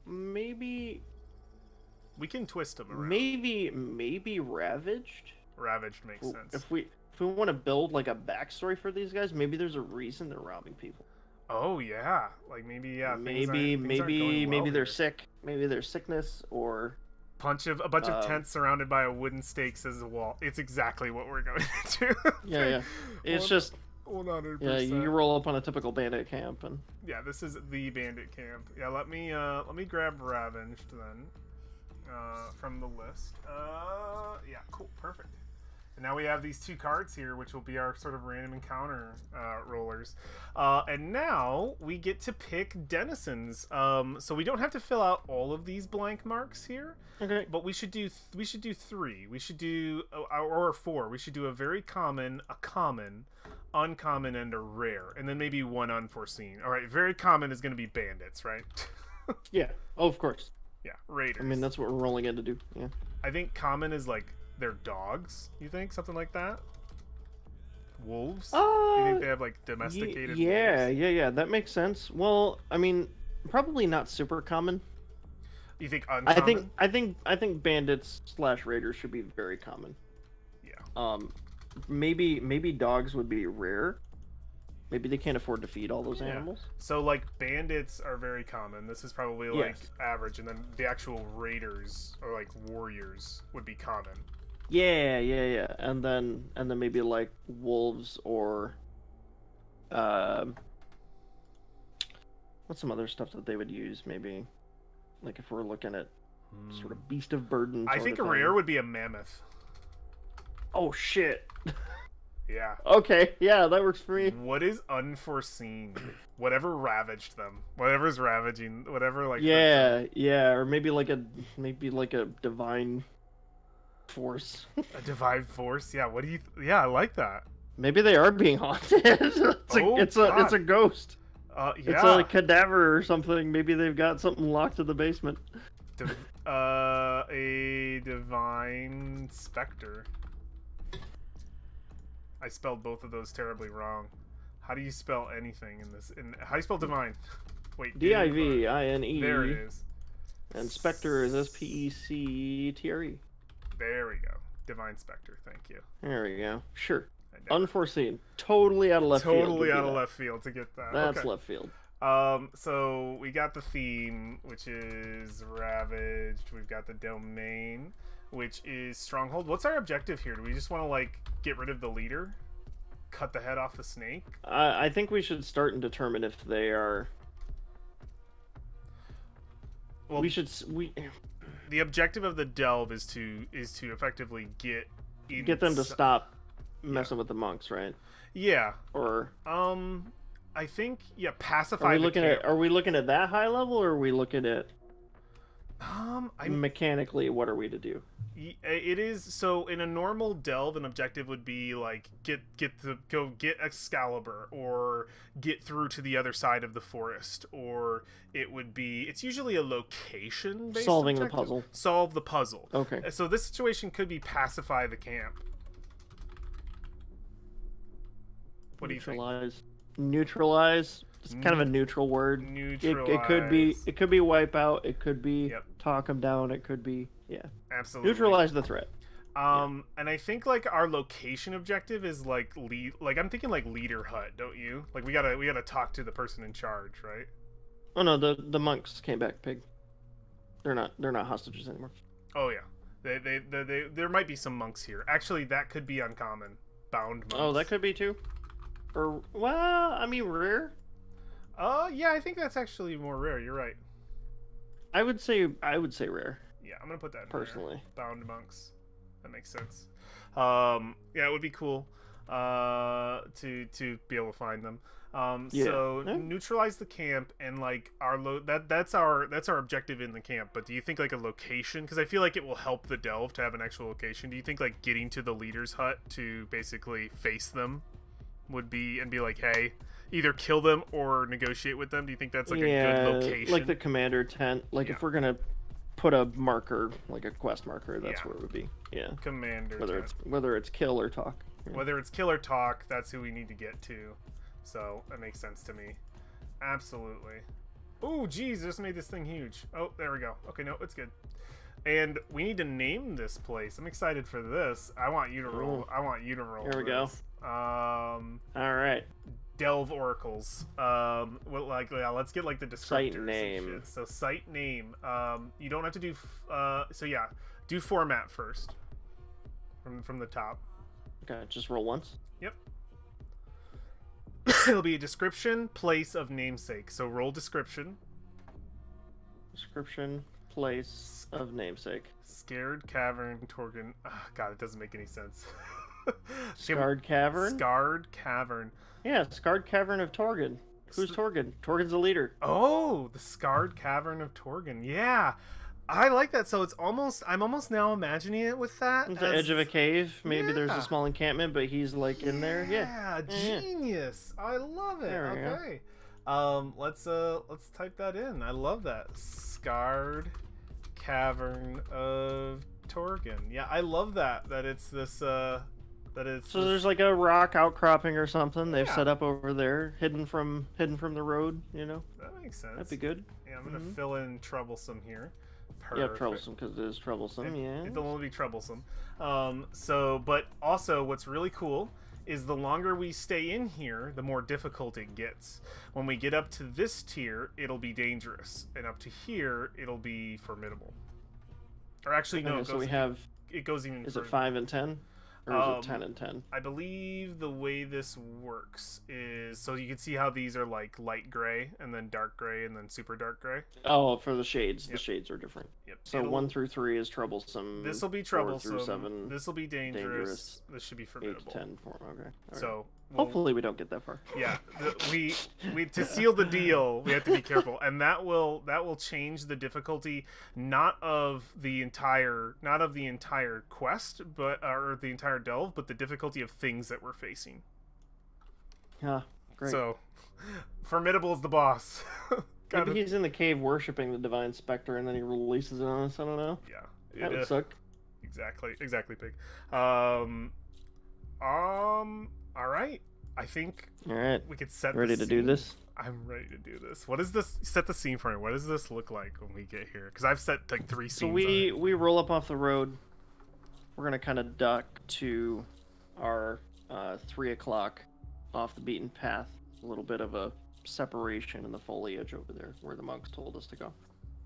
Maybe we can twist them around. Maybe ravaged. Ravaged makes sense. If we want to build like a backstory for these guys, maybe there's a reason they're robbing people. Oh yeah, like maybe maybe they're sick. Maybe there's sickness or a bunch of tents surrounded by a wooden stakes as a wall. It's exactly what we're going to do. Yeah. It's just 100%. Yeah, you roll up on a typical bandit camp and. Yeah, this is the bandit camp. Yeah, let me grab ravaged then from the list. Yeah, cool, perfect. And now we have these two cards here, which will be our sort of random encounter rollers. And now we get to pick denizens. So we don't have to fill out all of these blank marks here. Okay. But we should do 3. We should do or 4. We should do a very common, a common, uncommon, and a rare, and then maybe one unforeseen. All right. Very common is going to be bandits, right? Yeah. Oh, of course. Yeah. Raiders. I mean, that's what we're rolling in to do. Yeah. I think common is like. They're dogs, you think? Something like that? Wolves? You think they have like domesticated wolves? Yeah, that makes sense. Well, I mean, probably not super common. You think uncommon? I think bandits / raiders should be very common. Yeah. Maybe dogs would be rare. Maybe they can't afford to feed all those animals. So like bandits are very common. This is probably like average, and then the actual raiders or like warriors would be common. Yeah. And then maybe like wolves or what's some other stuff that they would use? Maybe like if we're looking at sort of beast of burden. I think a rare would be a mammoth. Oh shit. Yeah. Okay. Yeah, that works for me. What is unforeseen? Whatever ravaged them. Whatever's ravaging. Whatever like. Yeah. Or maybe like a divine force. A divine force. Yeah. What do you? Yeah, I like that. Maybe they are being haunted. It's a ghost. Yeah. It's a cadaver or something. Maybe they've got something locked in the basement. A divine specter. I spelled both of those terribly wrong. How do you spell anything in this? How do you spell divine? Wait. D-I-V-I-N-E. There it is. And Spectre is S-P-E-C-T-R-E. There we go. Divine Spectre. Thank you. There we go. Sure. Unforeseen. Totally out of left field. Totally out of left field to get that. That's left field. So we got the theme, which is Ravaged. We've got the domain, which is Stronghold. What's our objective here? Do we just want to, like, get rid of the leader? Cut the head off the snake? I think we should start and determine if they are... Well, we the objective of the delve is to effectively get them to stop messing with the monks, right? Yeah. Or I think pacify. Are we looking at that high level, or are we looking at mechanically what are we to do? It is so in a normal delve, an objective would be like get Excalibur, or get through to the other side of the forest, or it's usually a location based solve the puzzle. Okay. So this situation could be pacify the camp. What do you think? Neutralize. It's kind of a neutral word. Neutralize. It could be wipe out. It could be talk them down. It could be absolutely neutralize the threat. And I think like our location objective is like I'm thinking like leader hut, don't you? Like we gotta talk to the person in charge, right? Oh no, the monks came back, pig. They're not hostages anymore. Oh yeah, there might be some monks here. Actually, that could be uncommon. Bound monks. Oh, that could be too. Or well, I mean rare. Yeah, I think that's actually more rare. You're right. I would say rare. Yeah, I'm gonna put that in personally. There. Bound monks. That makes sense. Yeah, it would be cool to be able to find them. So neutralize the camp and like that's our objective in the camp. But do you think like a location? Because I feel like it will help the delve to have an actual location. Do you think like getting to the leader's hut to basically face them would be like, hey, either kill them or negotiate with them? Do you think that's like a good location? Like the commander tent. Like if we're gonna put a marker, like a quest marker, that's where it would be. Yeah. Commander whether it's kill or talk. Whether it's kill or talk, that's who we need to get to. So that makes sense to me. Absolutely. Oh, geez, just made this thing huge. Oh, there we go. Okay, no, it's good. And we need to name this place. I'm excited for this. I want you to roll. I want you to roll. Here we go. All right. Delve oracles. Let's get like the descriptors. Site name. So site name. You don't have to do. Do format first. From the top. Okay, just roll once. Yep. It'll be a description, place of namesake. So roll description. Description, place of namesake. Scared Cavern, Torgon. Oh, God, it doesn't make any sense. Scarred Cavern? Scarred Cavern. Yeah, Scarred Cavern of Torgon. Who's Torgon? Torgon's the leader. Oh, the Scarred Cavern of Torgon. Yeah. I like that. So I'm almost now imagining it with that. At the edge of a cave. Maybe there's a small encampment, but he's like in there. Yeah, genius. I love it. Okay. Let's type that in. I love that. Scarred Cavern of Torgon. Yeah, I love that it's this so there's like a rock outcropping or something they've set up over there, hidden from the road, you know. That makes sense. That'd be good. Yeah, I'm gonna fill in troublesome here. Perfect. Yeah, troublesome, because it is troublesome. It'll only be troublesome. But also what's really cool is the longer we stay in here, the more difficult it gets. When we get up to this tier, it'll be dangerous, and up to here, it'll be formidable. Or actually, no. It goes even. Is it 5 and 10? Or is it 10 and 10? I believe the way this works is, so you can see how these are like light gray and then dark gray and then super dark gray. Oh, for the shades. The shades are different. Yep. So 1 through 3 is troublesome. This will be troublesome. 4 through 7. This will be dangerous. This should be formidable. 8 to 10 form. Okay. All so hopefully we don't get that far. Yeah. We to seal the deal, we have to be careful, and that will change the difficulty not of the entire quest, or the entire delve, but the difficulty of things that we're facing. Yeah, great. So, formidable is the boss. Maybe he's in the cave worshipping the Divine Spectre, and then he releases it on us. I don't know. Yeah, that would suck. Exactly, pig. All right. I think All right. we could set. Ready the to do scene. this? I'm ready to do this. What is this? Set the scene for me. What does this look like when we get here? Because I've set like 3 scenes. So we roll up off the road. We're gonna kind of duck to our 3 o'clock off the beaten path. A little bit of a separation in the foliage over there where the monks told us to go.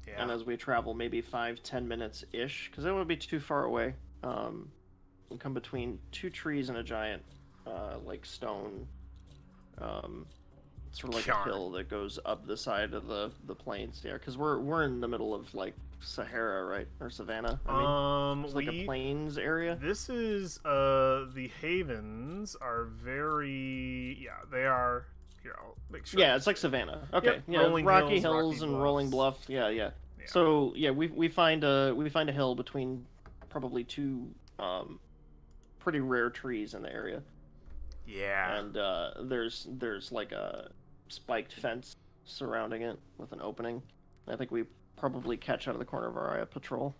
Yeah. And as we travel maybe 5-10 minutes ish, because it would be too far away, we come between 2 trees and a giant like stone sort of like a hill that goes up the side of the plains. Yeah, because we're in the middle of like Sahara, right? Or savannah. I mean, it's like a plains area. This is the havens are very they are. Here, I'll make sure. Yeah, it's like savannah. Okay, Yep. yeah, Rolling rocky hills, hills rocky and bluffs. rolling bluffs. Yeah. So yeah, we find a hill between probably 2 pretty rare trees in the area. Yeah. And there's like a spiked fence surrounding it with an opening. I think we probably catch out of the corner of our eye a patrol.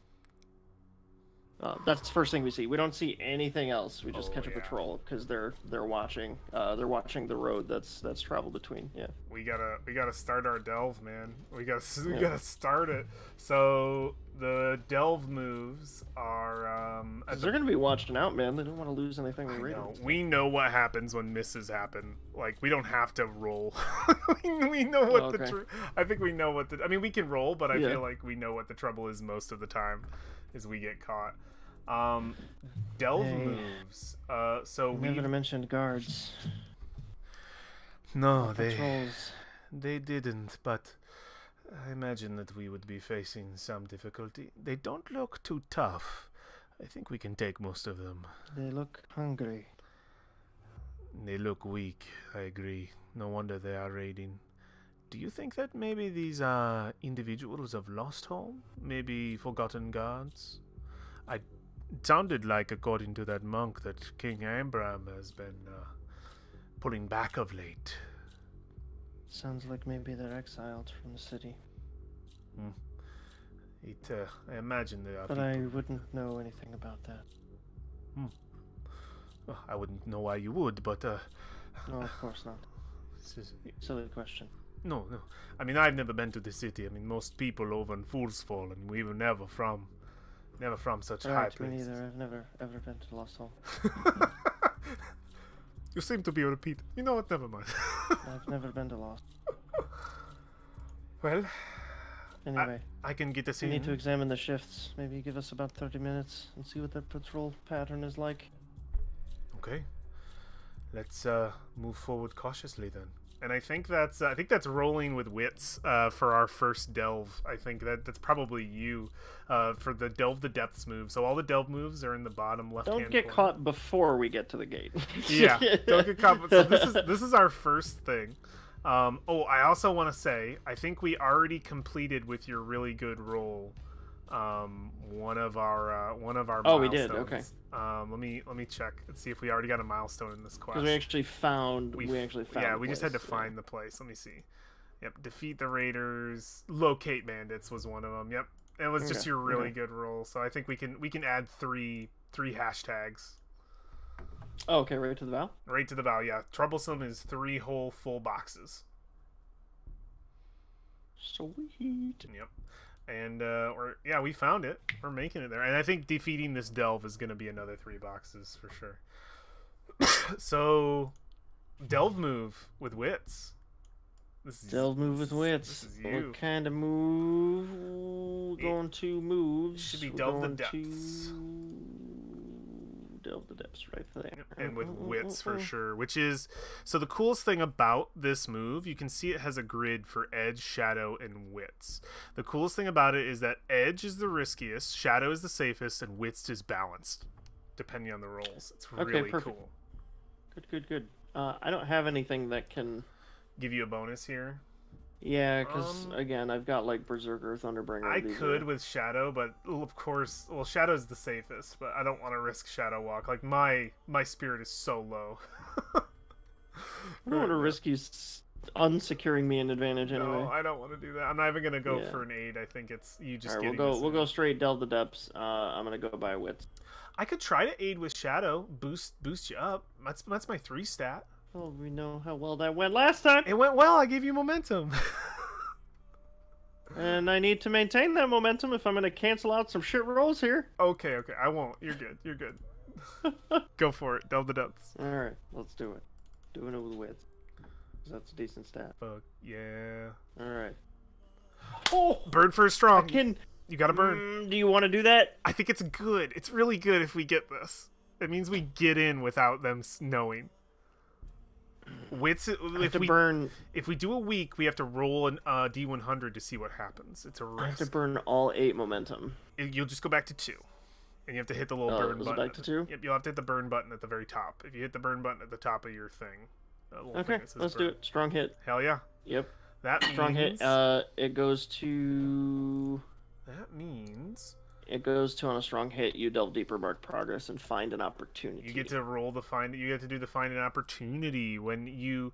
That's the first thing we see. We don't see anything else. We just catch a patrol because they're watching. They're watching the road that's traveled between. Yeah. We gotta start our delve, man. We gotta start it. So the delve moves are. They're gonna be watching out, man. They don't want to lose anything they raided. We know what happens when misses happen. Like we don't have to roll. we know what I think we know what the. I mean, we can roll, but I feel like we know what the trouble is most of the time, is we get caught. Delve moves. So we never mentioned guards. No, patrols. they didn't, but I imagine that we would be facing some difficulty. They don't look too tough. I think we can take most of them. They look hungry. They look weak, I agree. No wonder they are raiding. Do you think that maybe these individuals have lost home? Maybe forgotten gods? It sounded like, according to that monk, that King Ambram has been pulling back of late. Sounds like maybe they're exiled from the city. I imagine they are. But I wouldn't know anything about that. I wouldn't know why you would, but No, of course not. Silly question. No. I mean, I've never been to the city. I mean, most people over in Fool's Fall, and we were never from such high places. Me neither. I've never ever been to Lost Home. You seem to be a repeat. You know what? Never mind. I've never been to Lost. Well, anyway, I can get this we in. need to examine the shifts. Maybe give us about 30 minutes and see what the patrol pattern is like. Okay. Let's move forward cautiously then. And I think that's rolling with wits for our first delve. I think that's probably you for the delve the depths move. So all the delve moves are in the bottom left hand Don't get caught before we get to the gate. Yeah, don't get caught. So this is our first thing. I also want to say I think we already completed with your really good roll one of our milestones. We did. Okay. Let me check and see if we already got a milestone in this quest. Because we actually found. Yeah, we just had to find the place. Let me see. Yep, defeat the raiders. Locate bandits was one of them. Yep, it was just your really good roll. So I think we can add three hashtags. Oh, okay, right to the vow. Right to the vow. Yeah, troublesome is 3 whole full boxes. Sweet. Yep. And we found it. We're making it there. And I think defeating this delve is going to be another 3 boxes for sure. So, delve move with wits. Delve move with wits. This is you. What kind of move? Going to moves. Should be delve the depths. Delve the depths right there. And with wits for sure, which is so the coolest thing about this move, you can see it has a grid for edge, shadow, and wits. The coolest thing about it is that edge is the riskiest, shadow is the safest, and wits is balanced depending on the rolls. It's really cool. Good. I don't have anything that can give you a bonus here. Yeah, because again, I've got like Berserker, Thunderbringer. I could with Shadow, but of course, Shadow's the safest. But I don't want to risk Shadow Walk. Like my spirit is so low. I don't want to risk you unsecuring me an advantage anyway. No, I don't want to do that. I'm not even gonna go for an aid. I think it's you just. All right, we'll go straight delve the depths. I'm gonna go by wits. I could try to aid with shadow, boost you up. That's my 3 stat. Oh, we know how well that went last time. It went well. I gave you momentum. And I need to maintain that momentum if I'm going to cancel out some shit rolls here. Okay. I won't. You're good. Go for it. Delve the depths. All right, let's do it. Doing it with wits. That's a decent stat. Fuck yeah. All right. Oh, burn first strong. You gotta burn. Do you want to do that? I think it's good. It's really good if we get this. It means we get in without them knowing. Wits. If we do a week, we have to roll an D100 to see what happens. It's a risk. I have to burn all 8 momentum. You'll just go back to 2. And you have to hit the little burn button. Back to 2? Yep, you'll have to hit the burn button at the very top. If you hit the burn button at the top of your thing. Okay, let's do it. Strong hit. Hell yeah. Yep. That strong means... hit. It goes to... That means... It goes to, on a strong hit, you delve deeper, mark progress, and find an opportunity. You get to roll the find... You get to do the find an opportunity when you...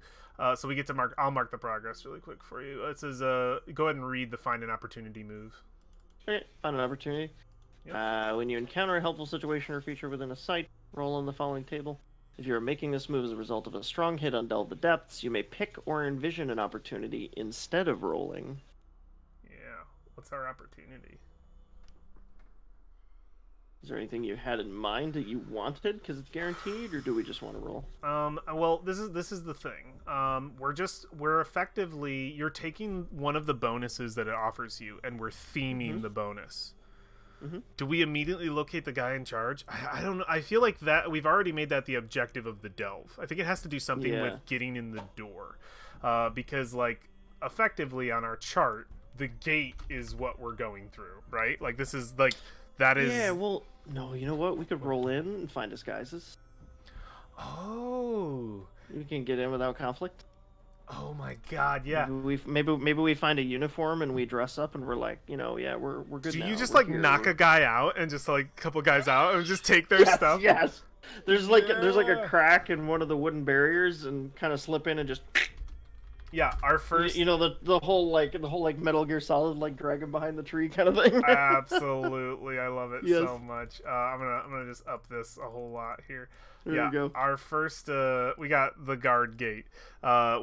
so we get to mark... I'll mark the progress really quick for you. It says, go ahead and read the find an opportunity move. Okay, find an opportunity. Yep. When you encounter a helpful situation or feature within a site, roll on the following table. If you are making this move as a result of a strong hit on Delve the Depths, you may pick or envision an opportunity instead of rolling. Yeah. What's our opportunity? Is there anything you had in mind that you wanted because it's guaranteed, or do we just want to roll? Well, this is the thing. We're effectively, you're taking one of the bonuses that it offers you, and we're theming the bonus. Do we immediately locate the guy in charge? I don't know. I feel like that we've already made that the objective of the delve. I think it has to do something with getting in the door, because like effectively on our chart, the gate is what we're going through, right? Like this is like that is. Yeah. Well, no. You know what? We could roll in and find disguises. Oh. We can get in without conflict. Oh my God! Yeah. Maybe we find a uniform and we dress up and we're like, you know, yeah, we're good. Do now. you just we're like here. knock a guy out and just like a couple guys out and just take their stuff? Yes. There's like a crack in one of the wooden barriers and kind of slip in and just. Yeah, our first. You know the whole Metal Gear Solid like dragon behind the tree kind of thing. Absolutely, I love it so much. I'm gonna just up this a whole lot here. There you go. Our first, we got the guard gate,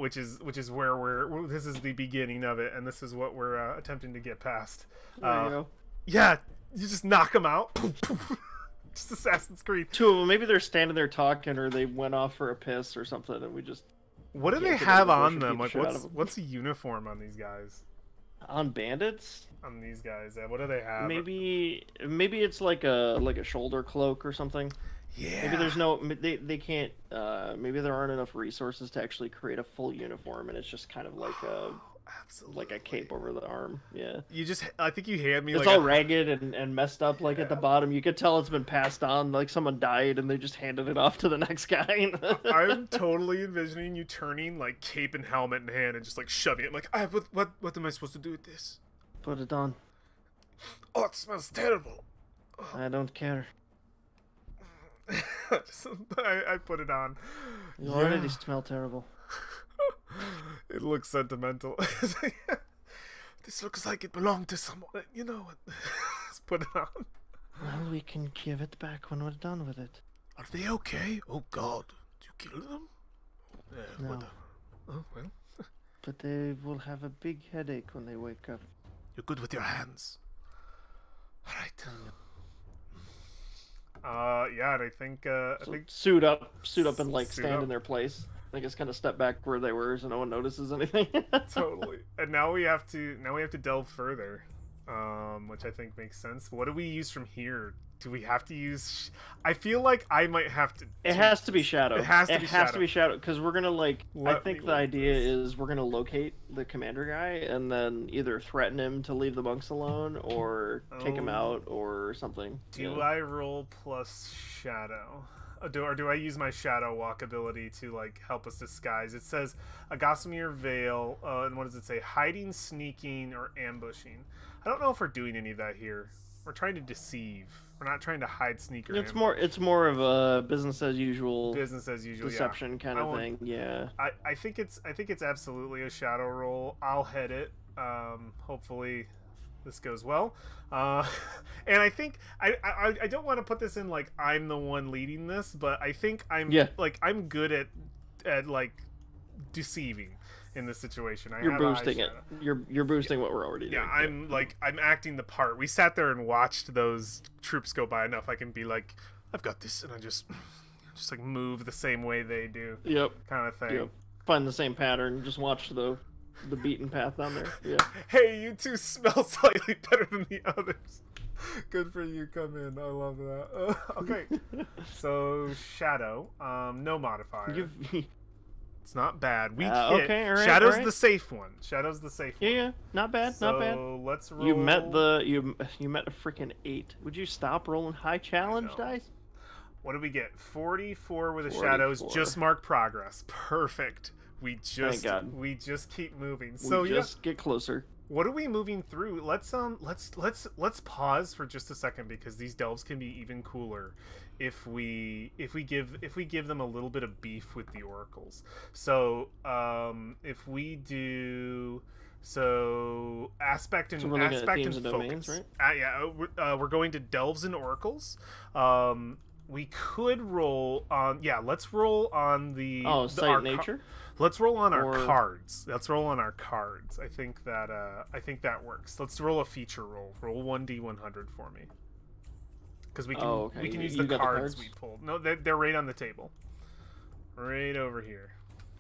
which is where this is the beginning of it, and this is what we're attempting to get past. There you go. Yeah, you just knock them out. Just Assassin's Creed. 2 of them, maybe they're standing there talking, or they went off for a piss or something, and we just. What do they have on them? Like, what's the uniform on these guys? On bandits? On these guys, what do they have? Maybe it's like a shoulder cloak or something. Yeah. Maybe there's no. They can't. Maybe there aren't enough resources to actually create a full uniform, and it's just kind of like a. Absolutely. Like a cape over the arm. Yeah. I think you hand me it's like all ragged and messed up. Like at the bottom, you could tell it's been passed on. Like someone died and they just handed it off to the next guy. I'm totally envisioning you turning like cape and helmet in hand and just like shoving it. Like, what am I supposed to do with this? Put it on. Oh, it smells terrible. I don't care. I put it on. You already smell terrible. It looks sentimental. This looks like it belonged to someone. You know what? Let's put it on. Well, we can give it back when we're done with it. Are they okay? Oh God, did you kill them? No. What? Oh well. But they will have a big headache when they wake up. You're good with your hands. All right. Yeah, and I think I think suit up and like stand in their place. I guess kind of step back where they were so no one notices anything. Totally. And now we have to delve further, which I think makes sense. What do we use from here? Do we have to use? I feel like I might have to. It has to be shadow. It has to be shadow because we're gonna like. I think the idea is we're gonna locate the commander guy and then either threaten him to leave the monks alone or take him out or something. Do I roll plus shadow? Or do I use my shadow walk ability to like help us disguise? It says a gossamer veil, and what does it say? Hiding, sneaking, or ambushing. I don't know if we're doing any of that here. We're trying to deceive. We're not trying to hide, sneak, or ambush. It's more of a business as usual deception kind of thing. Yeah. I think it's absolutely a shadow roll. I'll head it. Hopefully this goes well. And I think I don't want to put this in like I'm the one leading this, but I think I'm like I'm good at like deceiving in this situation. You're boosting it. You're boosting what we're already doing. Yeah, I'm acting the part. We sat there and watched those troops go by enough. I can be like, I've got this, and I just like move the same way they do. Yep. Kind of thing. Yep. Find the same pattern. Just watch the beaten path down there. Yeah. Hey, you two smell slightly better than the others. Good for you. Come in. I love that. Okay. So Shadow, no modifier. It's not bad. Weak hit. Okay, all right, Shadow's the safe one. Shadow's the safe one. Yeah, not bad, not bad. So let's roll. You met a freaking 8. Would you stop rolling high challenge dice? What do we get? 44 with a 44. Shadows. Just mark progress. Perfect. We just keep moving. So we just get closer. What are we moving through? Let's pause for just a second, because these delves can be even cooler if we give them a little bit of beef with the oracles. So if we do aspect and focus, domains, right? we're going to delves and oracles. We could roll on let's roll on the sight nature. Let's roll on our cards. Let's roll on our cards. I think that works. Let's roll a feature roll. Roll 1d100 for me. Because we can use the cards we pulled. No, they're right on the table. Right over here.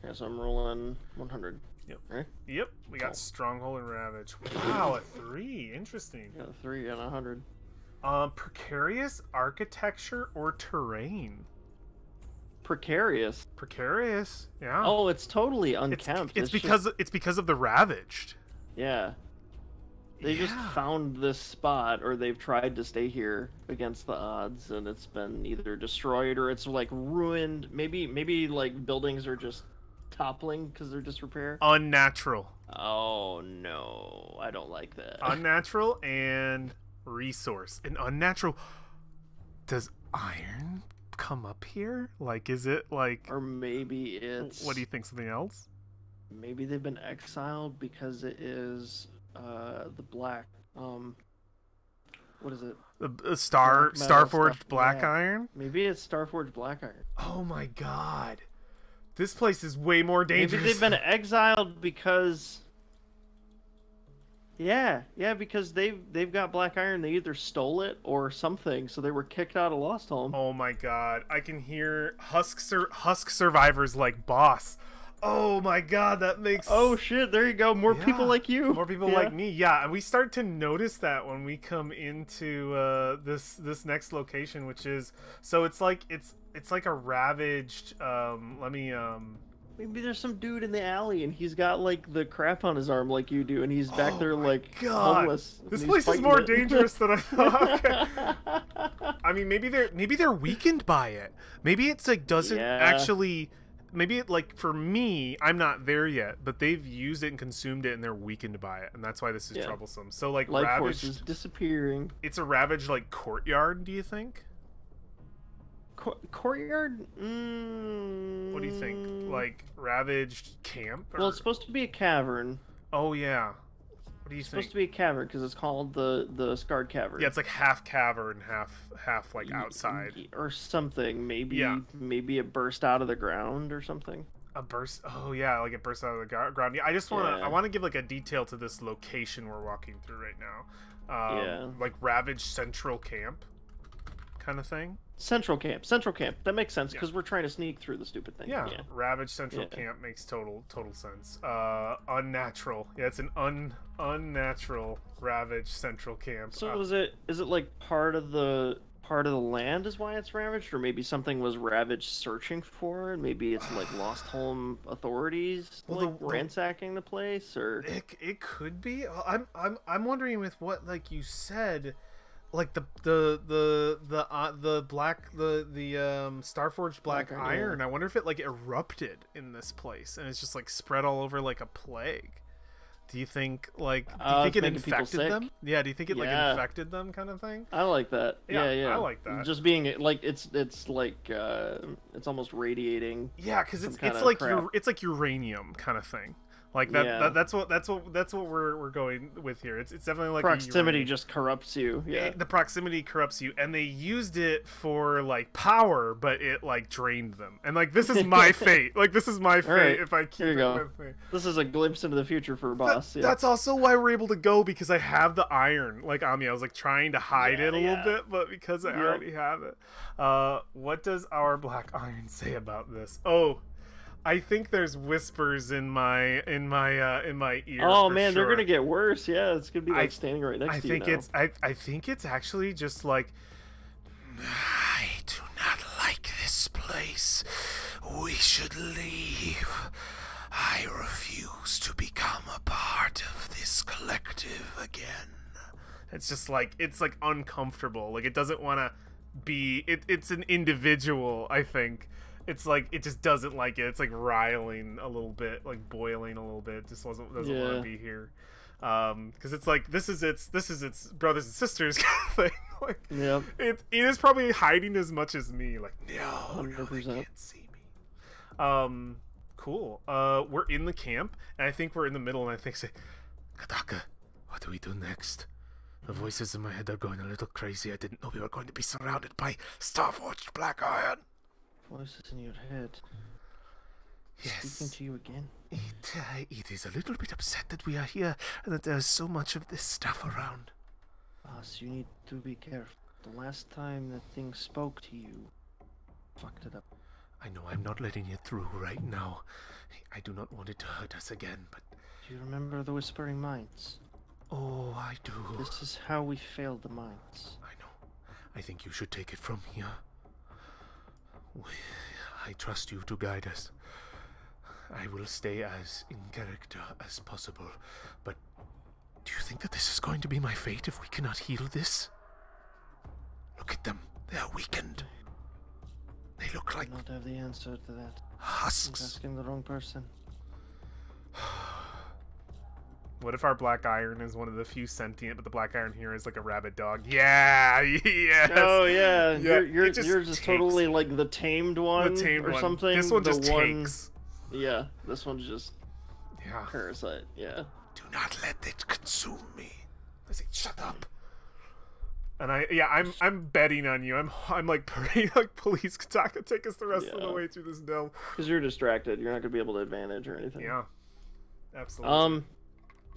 Yeah, so I'm rolling 100. Yep. Right? Yep. We got Stronghold and Ravage. Wow, a 3. Interesting. Yeah, 3 and 100. Precarious architecture or terrain? Precarious. Precarious. Yeah. Oh, it's totally unkempt. It's because of the Ravaged. Yeah. They just found this spot, or they've tried to stay here against the odds, and it's been either destroyed or it's like ruined. Maybe like buildings are just toppling because they're disrepair. Unnatural. Oh no, I don't like that. Unnatural and resource. An unnatural. Does iron come up here? Like, is it like? Or maybe it's. What do you think? Something else? Maybe they've been exiled because it is. The black, what is it? The Starforged Black Iron? Maybe it's Starforged Black Iron. Oh my god. This place is way more dangerous. Maybe they've been exiled because... Yeah, because they've got Black Iron. They either stole it or something, so they were kicked out of Lost Home. Oh my god. I can hear Husk survivors like boss. Oh my god, that makes... Oh shit, there you go. More people like you. More people like me, yeah. And we start to notice that when we come into this next location, which is... So it's like a ravaged... Maybe there's some dude in the alley and he's got like the crap on his arm like you do, and he's back there like homeless. This place is more dangerous than I thought. Okay. I mean, maybe they're weakened by it. Maybe it's like doesn't actually... Maybe it, like, for me, I'm not there yet, but they've used it and consumed it, and they're weakened by it, and that's why this is troublesome. So, like, life ravaged... force is disappearing. It's a ravaged, like, courtyard, do you think? Courtyard? What do you think? Like, ravaged camp? Or... Well, it's supposed to be a cavern. Oh, yeah. What do you think? It's think? supposed to be a cavern, because it's called the Scarred Cavern. Yeah, it's like half cavern, half like, outside. Or something. Maybe it burst out of the ground or something. A burst? Oh, yeah, like it burst out of the ground. Yeah, I want to give, like, a detail to this location we're walking through right now. Like, ravaged central camp kind of thing. Central camp. That makes sense, because we're trying to sneak through the stupid thing. Yeah. Ravaged central camp makes total sense. Unnatural. Yeah, it's an unnatural ravaged central camp. So is it like part of the land is why it's ravaged, or maybe something was ravaged searching for it? Maybe it's like Lost Home authorities ransacking the place, or it could be. I'm wondering with what, like you said, like the Starforged Black Iron. I wonder if it like erupted in this place and it's just like spread all over like a plague. Do you think it infected them? Yeah, do you think it like infected them kind of thing? I like that. Yeah. I like that. Just being like it's like it's almost radiating. Yeah, because it's like uranium kind of thing. Like that's what we're going with here. It's definitely like proximity just corrupts you. Yeah, the proximity corrupts you, and they used it for like power, but it like drained them. And like this is my fate. Like this is my fate right. if I keep Here you it go. with me. This is a glimpse into the future for boss. That's also why we're able to go, because I have the iron like on me. I was like trying to hide it a little bit, but because I already have it. What does our black iron say about this? Oh, I think there's whispers in my ear. Oh man, sure. they're gonna get worse. Yeah, it's gonna be like standing right next to you now. I think it's actually just like, I do not like this place. We should leave. I refuse to become a part of this collective again. It's just like, it's like uncomfortable. Like it doesn't want to be. It's an individual. I think. It's like it just doesn't like it. It's like riling a little bit, like boiling a little bit. It just doesn't want to be here, because it's like this is its brothers and sisters kind of thing. Like, it is probably hiding as much as me. Like no, they can't see me. Cool. We're in the camp, and I think we're in the middle. And I think say, Kataka, what do we do next? The voices in my head are going a little crazy. I didn't know we were going to be surrounded by Starforged Black Iron. Voices in your head. Yes. Speaking to you again. It is a little bit upset that we are here and that there's so much of this stuff around. Boss, you need to be careful. The last time that thing spoke to you, fucked it up. I know I'm not letting it through right now. I do not want it to hurt us again, but... Do you remember the Whispering Minds? Oh, I do. This is how we failed the Minds. I know. I think you should take it from here. I trust you to guide us. I will stay as in character as possible, but do you think that this is going to be my fate if we cannot heal this? Look at them. They are weakened. They look like... I don't have the answer to that. Husks. You're asking the wrong person. What if our black iron is one of the few sentient, but the black iron here is like a rabid dog? Yeah, yes. Oh yeah, yours is takes. totally like the tamed one or something. This one just takes. Yeah, this one's just parasite. Parasite. Yeah. Do not let it consume me. I say, shut up. And I'm betting on you. I'm like praying, like, please, Kataka, take us the rest of the way through this delve. Because you're distracted. You're not gonna be able to advantage or anything. Yeah. Absolutely.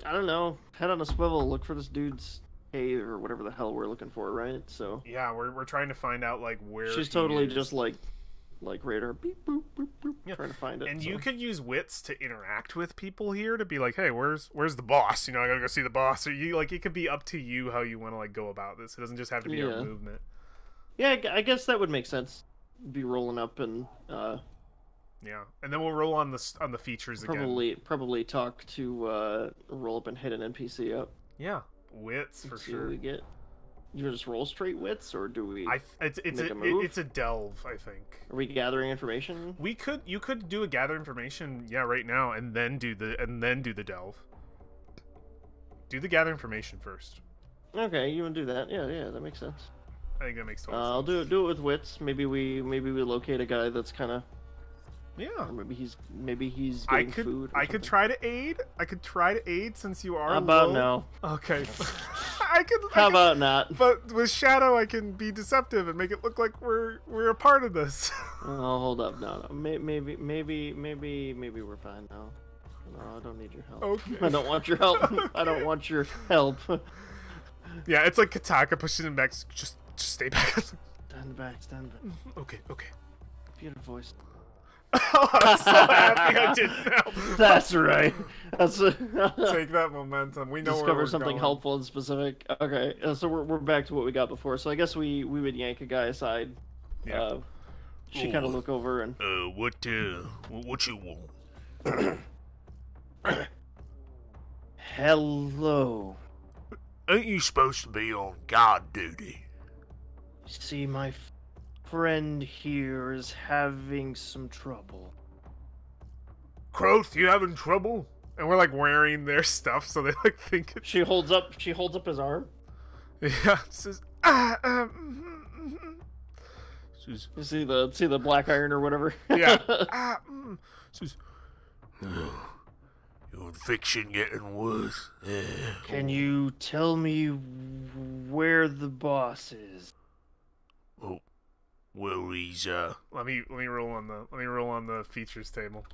I don't know. Head on a swivel. Look for this dude's cave or whatever the hell we're looking for, right? So. Yeah, we're trying to find out like where. She's totally just like radar, beep boop boop boop, trying to find it. And you could use wits to interact with people here to be like, hey, where's the boss? You know, I gotta go see the boss. Or you like, it could be up to you how you want to like go about this. It doesn't just have to be our movement. Yeah, I guess that would make sense. Be rolling up and. Yeah, and then we'll roll on the features again. Probably talk to roll up and hit an NPC up. Yeah, wits for sure. What we get. You just roll straight wits, or do we? It's a delve, I think. Are we gathering information? You could do a gather information, right now, and then do the delve. Do the gather information first. Okay, you want to do that? Yeah, that makes sense. I think that makes total sense. I'll do it with wits. Maybe we locate a guy that's kind of. Yeah. Or maybe he's getting food. I could try to aid. I could try to aid since you are. How about low. No? Okay. How about not? But with Shadow, I can be deceptive and make it look like we're a part of this. Oh, hold up, no. Maybe we're fine now. No, I don't need your help. Okay. I don't want your help. I don't want your help. Yeah, it's like Kataka pushing him back. Just stay back. Stand back. Okay. Beautiful voice. Oh, I'm so happy I didn't help. That's right. Take that momentum. We know discover where we're something going. helpful and specific. Okay, so we're back to what we got before. So I guess we would yank a guy aside. Yeah. She kind of look over and. What you want? Hello. Ain't you supposed to be on guard duty? See, my friend here is having some trouble. Croth, you having trouble? And we're like wearing their stuff, so they like think it's... She holds up his arm. Yeah, says You see the black iron or whatever. Yeah. Says, Your infection getting worse. Can you tell me where the boss is? Oh, well, he's Let me roll on the features table.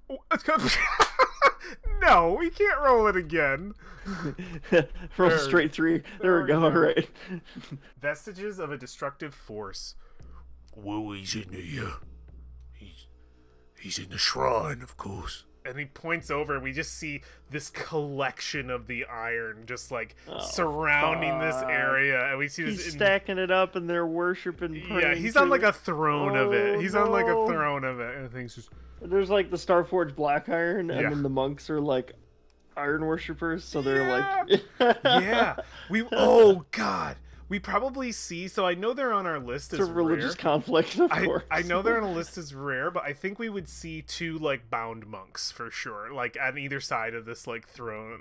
Oh, it's got... No, we can't roll it again. Roll straight 3. There we go. All right. Vestiges of a destructive force. well, he's in the he's in the shrine, of course. And he points over, and we just see this collection of the iron just like surrounding this area, and we see this. He's stacking it up, and they're worshiping. Yeah, he's on like a throne of it. He's on like a throne of it, and things just. There's like the Starforged black iron, and then the monks are like iron worshippers, so they're like. Yeah, Oh God. We probably see, so I know they're on our list as rare. It's a religious conflict, of course. I know they're on a list as rare, but I think we would see 2 like bound monks for sure, like on either side of this like throne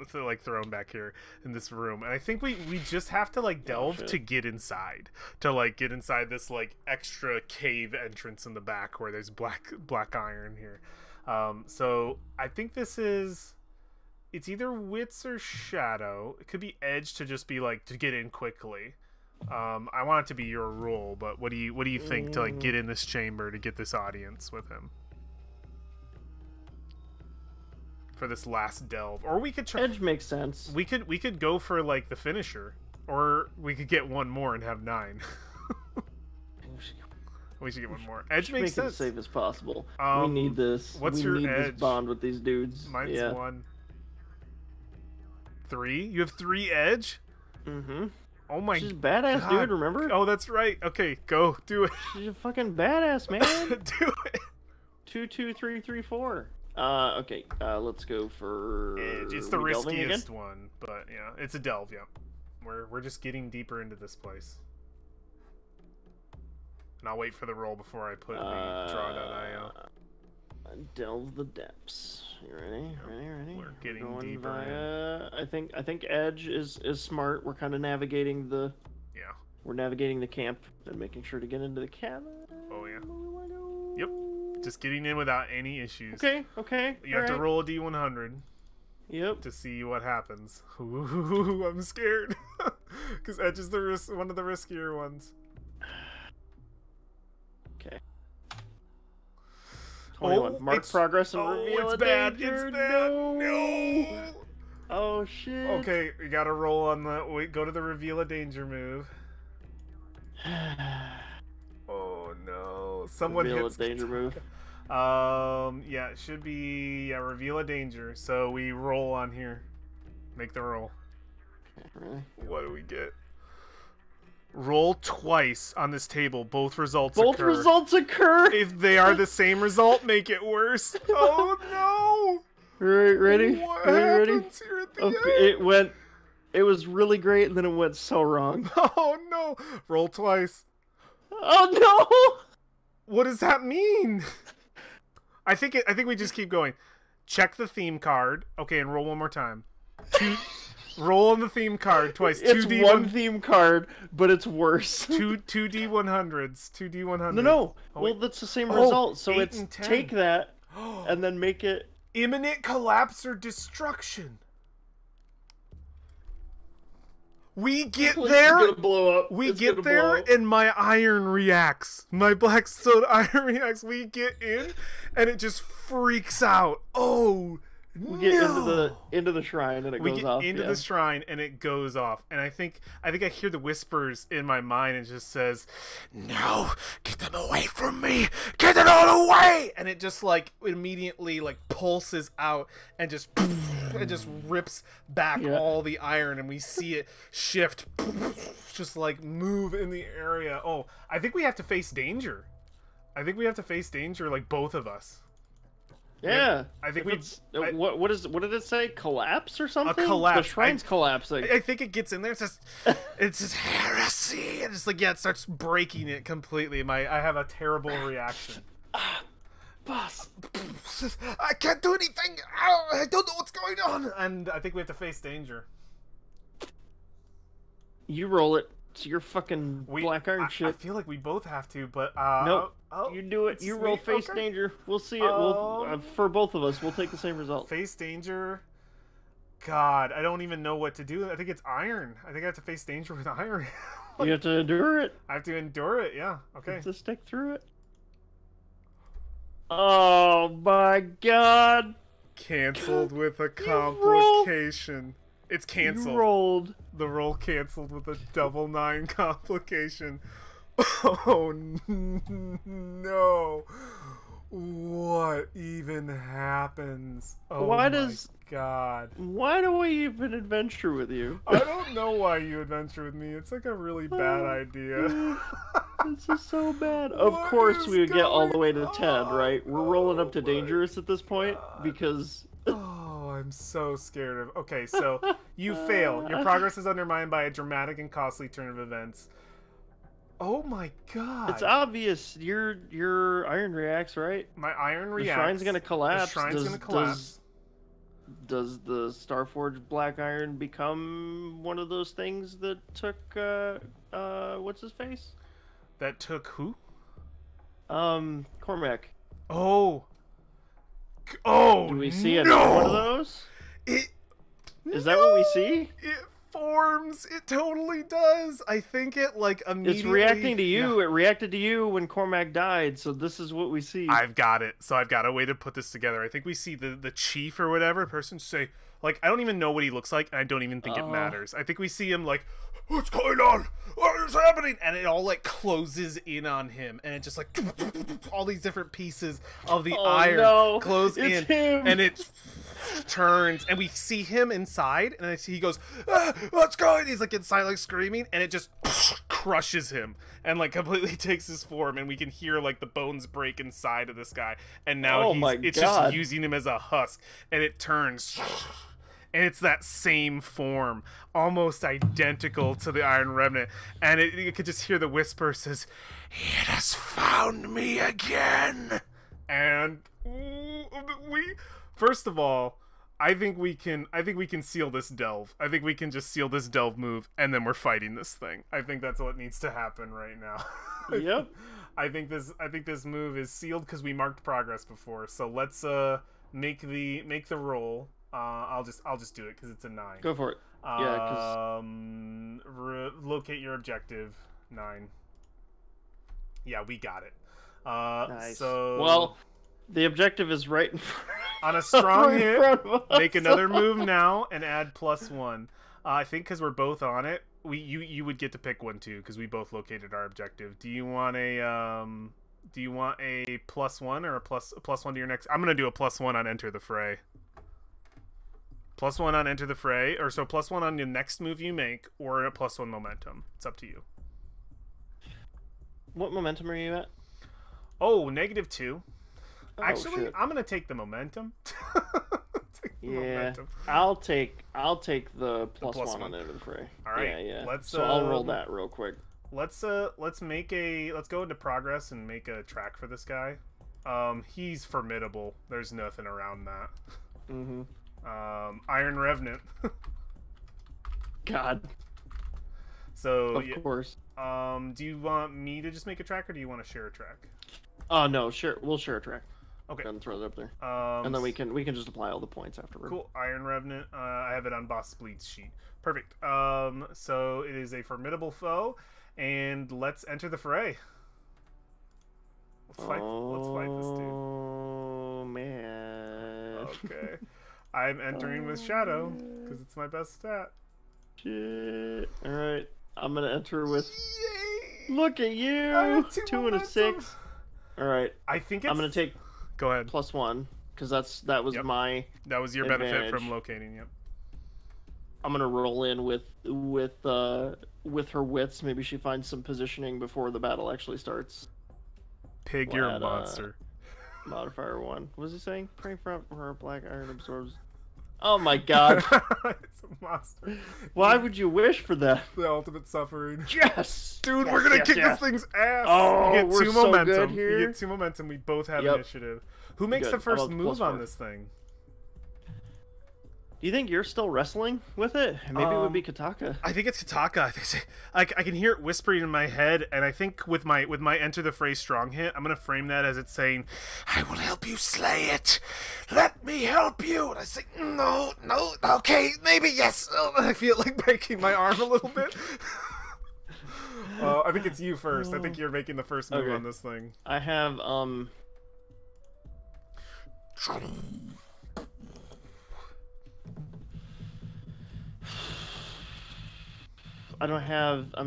back here in this room. And I think we just have to like delve to get inside, this like extra cave entrance in the back where there's black iron here. So I think this is. It's either wits or shadow. It could be edge to just be like to get in quickly. I want it to be your rule, but what do you think to like get in this chamber to get this audience with him for this last delve? Or we could try. Edge makes sense. We could go for like the finisher, or we could get one more and have 9. We should get one more. Edge makes sense. Make it as safe as possible. We need this. What's we your need edge? This bond with these dudes. Mine's 1. 3. You have 3 edge. Mm-hmm. Oh my She's badass, God. dude, remember? Oh, that's right. Okay, go. Do it. She's a fucking badass, man. Do it. 2, 2, 3, 3, 4. Okay, let's go for... Edge. It's the riskiest one, but yeah, it's a delve, yeah. We're just getting deeper into this place. And I'll wait for the roll before I put the draw.io. Delve the depths. You ready? Ready? We're getting going deeper. I think Edge is smart. We're kind of navigating the. Yeah. We're navigating the camp and making sure to get into the cabin. Oh yeah. Yep. Just getting in without any issues. Okay. You have to roll a D100. Yep. To see what happens. Ooh, I'm scared. Because Edge is one of the riskier ones. Okay. 21. Mark progress and reveal it's a bad. danger. It's bad. No. Oh shit. Okay, we gotta roll on the. Go to the reveal a danger move. Oh no! Someone reveal hits a danger move. Yeah, it should be reveal a danger. So we roll on here. Make the roll. Really? What do we get? Roll twice on this table. Both results Both occur. results occur. If they are the same result, make it worse. Oh no! Ready? What Ready? happens here at the end? It was really great, and then it went so wrong. Oh no! Roll twice. Oh no! What does that mean? I think we just keep going. Check the theme card. Okay, and roll one more time. Roll on the theme card twice. It's one theme card, but it's worse. Two D100s. 2 D100s. No. Oh, well, that's the same result. So 8 it's and 10. take that and then make it imminent collapse or destruction. We get there. It's gonna blow up. We It's get gonna there, blow up. and my iron reacts. My black stone iron reacts. We get in, and it just freaks out. Oh. We get into the shrine and it goes off. We get into the shrine and it goes off. And I think I hear the whispers in my mind and it just says, "No, get them away from me! Get it all away!" And it just like immediately like pulses out and just rips back all the iron, and we see it shift, just like move in the area. Oh, I think we have to face danger. Like both of us. Yeah, I think what did it say? Collapse or something? A collapse. The shrine's collapsing. I think it gets in there. It's just heresy. And it's like it starts breaking it completely. I have a terrible reaction. Boss, I can't do anything. I don't know what's going on. And I think we have to face danger. you roll it. It's your fucking We, black iron I shit. feel like we both have to, but Nope. oh, You do it. it's You just roll me? face Okay. danger. We'll see it. We'll for both of us. We'll take the same result. Face danger. God, I don't even know what to do. I think it's iron. I think I have to face danger with iron. You have to endure it. I have to endure it. Yeah. Okay. To stick through it. Oh my god! Canceled with a rolled. complication. It's You canceled. rolled. The roll canceled with a double 9 complication. Oh no! What even happens? Oh Why my does- God! Why do we even adventure with you? I don't know why you adventure with me. It's like a really bad idea. This is so bad. Of What course is we would get all the way to going 10, right? We're rolling up to on? Oh my dangerous at this point God. because Oh, I'm so scared of. Okay, so you fail. Your progress is undermined by a dramatic and costly turn of events. Oh my God! it's obvious your iron reacts, right? My iron The reacts. shrine's gonna collapse. The shrine's gonna collapse. Does the Starforged Black Iron become one of those things that took what's his face? That took who? Cormac. Oh. Oh. Do we see no! another one of those? It. Is that what we see? It forms. It totally does. I think it like immediately. It's reacting to you. Yeah. It reacted to you when Cormac died, so this is what we see. I've got it. So I've got a way to put this together. I think we see the chief or whatever person say, like, I don't even know what he looks like, and I don't even think it matters. I think we see him like, what's going on? What is happening? And it all like closes in on him, and it just like all these different pieces of the iron close in, him. and it turns, and we see him inside, and he goes, what's going on? He's like inside like screaming, and it just crushes him and like completely takes his form, and we can hear like the bones break inside of this guy, and now it's just using him as a husk, and it turns, and it's that same form, almost identical to the Iron Remnant, and you could just hear the whisper says, "It has found me again." And first of all, I think we can seal this delve. I think we can just seal this delve move, and then we're fighting this thing. I think that's what needs to happen right now. Yep. I think this move is sealed because we marked progress before. So let's make the roll. I'll just do it because it's a 9. Go for it. Yeah, locate your objective. 9. Yeah, we got it. nice. So well, the objective is right in front. On a strong right in hit, front of us. make another move now and add +1. I think because we're both on it, you would get to pick one too because we both located our objective. Do you want a +1 or a plus 1 to your next? I'm gonna do a +1 on enter the fray. +1 on enter the fray, or so +1 on the next move you make, or a +1 momentum. It's up to you. What momentum are you at? Oh, -2. Oh, Actually, shit. I'm gonna take the momentum. Momentum. I'll take the +1 +1. on enter the fray. All right, Yeah. let's, I'll roll that real quick. Let's go into progress and make a track for this guy. He's formidable. There's nothing around that. Mm-hmm. Iron Revenant. God. So Of course. do you want me to just make a track, or do you want to share a track? Oh no, sure. We'll share a track. Okay. And throw it up there. And then we can just apply all the points afterward. Cool. Iron Revenant. I have it on Boss Bleed's sheet. Perfect. So it is a formidable foe, and let's enter the fray. Let's fight this dude. Oh man. Okay. I'm entering with Shadow because it's my best stat. Shit. All right. I'm gonna enter with. Yay! Look at I you. have 2 2 and a momentum. 6. All right. I think I'm gonna take Go ahead. +1 because that was Yep. my. That was your benefit advantage. from locating. Yep. I'm gonna roll in with her wits. Maybe she finds some positioning before the battle actually starts. Pig, you're a Glad, monster. Modifier 1. What was he saying? Pray for her black iron absorbs. Oh my god. It's a monster. Why would you wish for that? The ultimate suffering. Yes! Dude, Yes, we're gonna yes, kick yes. this thing's ass. Oh, you get we're 2 so momentum. good here. You get 2 momentum. We both have Yep. initiative. Who makes Good. the first I'm up move on +4. this thing? Do you think you're still wrestling with it? Maybe it would be Kataka. I think it's Kataka. I can hear it whispering in my head, and I think with my enter the phrase strong hit, I'm gonna frame that as it's saying, "I will help you slay it. Let me help you." And I say, "No, okay, maybe yes." Oh, I feel like breaking my arm a little bit. I think it's you first. I think you're making the first move on this thing. I have I'm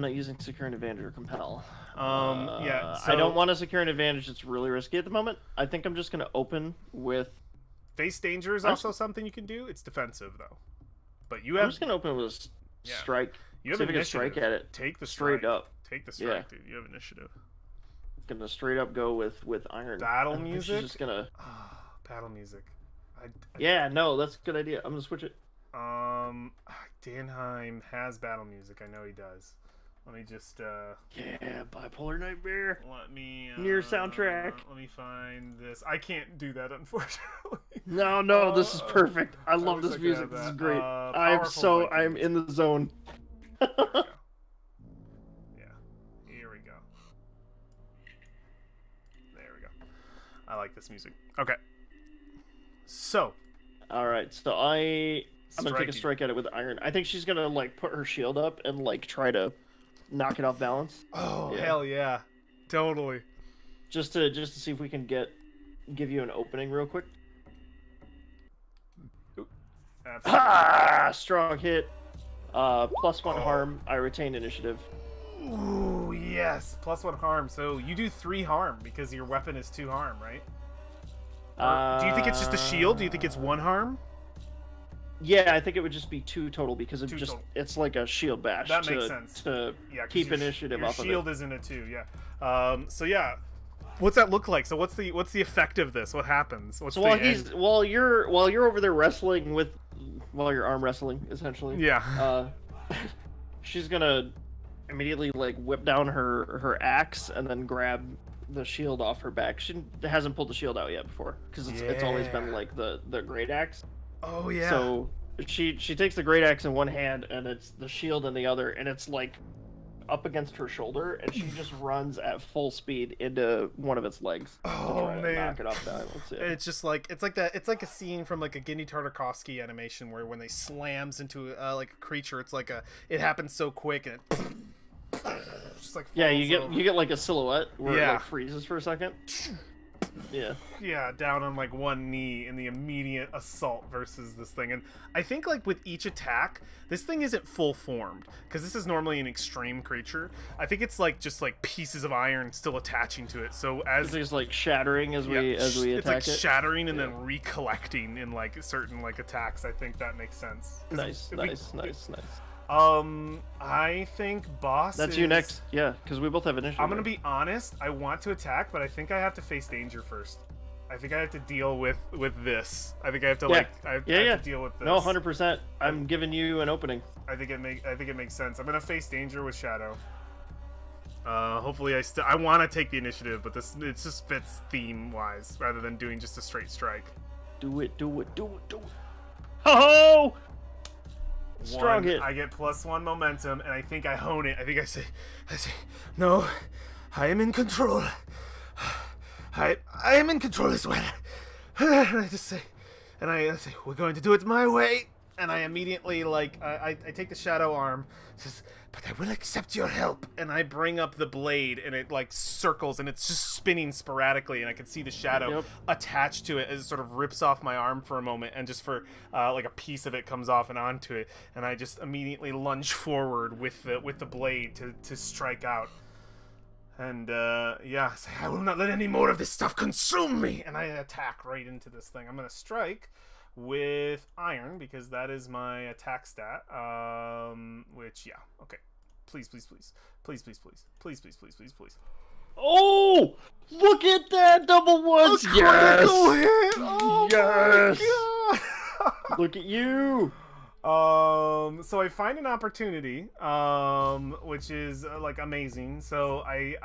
not using secure an advantage or compel. Yeah. So I don't want to secure an advantage. It's really risky at the moment. I think I'm just gonna open with face danger is also something you can do. It's defensive though. But you have. I'm just gonna open with a strike. You have See if I can initiative. strike at it. Take the strike. Straight up. Take the strike, dude. You have initiative. Gonna straight up go with iron. Battle music. Just gonna. Battle music. Yeah, no, that's a good idea. I'm gonna switch it. Danheim has battle music. I know he does. Let me just Yeah, Bipolar Nightmare. Let me Near soundtrack. Let me find this. I can't do that, unfortunately. No, this is perfect. I love this music. This is great. I'm in the zone. Yeah, here we go. There we go. I like this music. Okay. So. All right, so I'm gonna take a strike at it with iron. I think she's gonna like put her shield up and like try to knock it off balance. Oh hell yeah, totally. Just to see if we can give you an opening real quick. Strong hit. +1 harm. I retain initiative. Ooh yes, +1 harm. So you do 3 harm because your weapon is 2 harm, right? Do you think it's just a shield? Do you think it's 1 harm? Yeah, I think it would just be 2 total because it's like a shield bash. That makes sense. To keep initiative off of it. Your shield isn't a 2, yeah. So yeah, what's that look like? So what's the effect of this? What happens? While you're over there wrestling while you're arm wrestling essentially. Yeah. She's gonna immediately like whip down her axe and then grab the shield off her back. She hasn't pulled the shield out yet before because it's always been like the great axe. Oh yeah. So she takes the great axe in one hand and it's the shield in the other, and it's like up against her shoulder, and she just runs at full speed into one of its legs. Oh man! Knock it off balance. Yeah. And it's like a scene from like a Genndy Tartakovsky animation where when they slams into like a creature, it happens so quick and it just like you get like a silhouette where it like freezes for a second. Yeah, down on like one knee in the immediate assault versus this thing. And I think like with each attack, this thing isn't full formed because this is normally an extreme creature. I think it's like just like pieces of iron still attaching to it. So as it's like shattering as we attack it's like shattering and then recollecting in like certain like attacks. I think that makes sense. Nice. I think boss. That's you next. Yeah, because we both have initiative. I'm gonna be honest. I want to attack, but I think I have to face danger first. I think I have to deal with this. I think I have to I have to deal with this. No, 100%. I'm giving you an opening. I think it makes sense. I'm gonna face danger with Shadow. Hopefully I want to take the initiative, but it just fits theme wise rather than doing just a straight strike. Do it. Ho! Strong hit. I get +1 momentum, and I think I hone it. I think I say, no, I am in control. I am in control as well. And I say, we're going to do it my way. And I immediately, like, I take the shadow arm, says, but I will accept your help. And I bring up the blade, and it, like, circles, and it's just spinning sporadically, and I can see the shadow attached to it as it sort of rips off my arm for a moment, and just for, like, a piece of it comes off and onto it. And I just immediately lunge forward with the blade to strike out. And, say, I will not let any more of this stuff consume me! And I attack right into this thing. I'm gonna strike with iron because that is my attack stat. Which okay. Please. Oh, look at that double ones! Critical hit! Oh yes! My God! Look at you! So I find an opportunity, which is like amazing. So I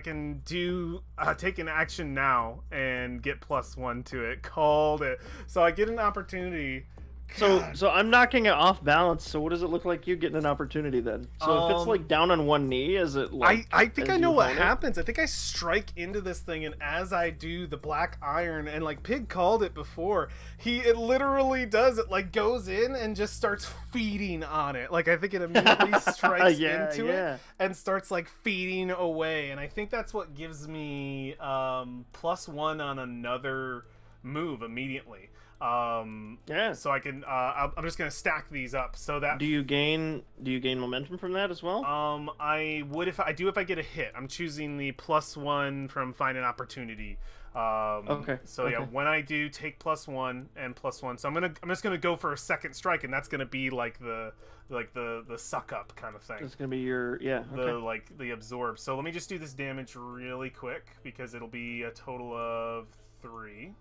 can do take an action now and get +1 to it. Called it. So I get an opportunity So I'm knocking it off balance. So what does it look like you getting an opportunity then? So if it's like down on one knee, is it like? I think I know what happens. I think I strike into this thing, and as I do, the black iron, and like Pig called it before, it literally does it. Like goes in and just starts feeding on it. Like I think it immediately strikes into it and starts like feeding away. And I think that's what gives me +1 on another move immediately. So I can I'm just gonna stack these up so that do you gain momentum from that as well? I would if I get a hit. I'm choosing the +1 from find an opportunity. Okay. So yeah, when I do take +1 and +1, so I'm just gonna go for a second strike, and that's gonna be like the suck up kind of thing. It's gonna be your the absorb. So let me just do this damage really quick because it'll be a total of 3.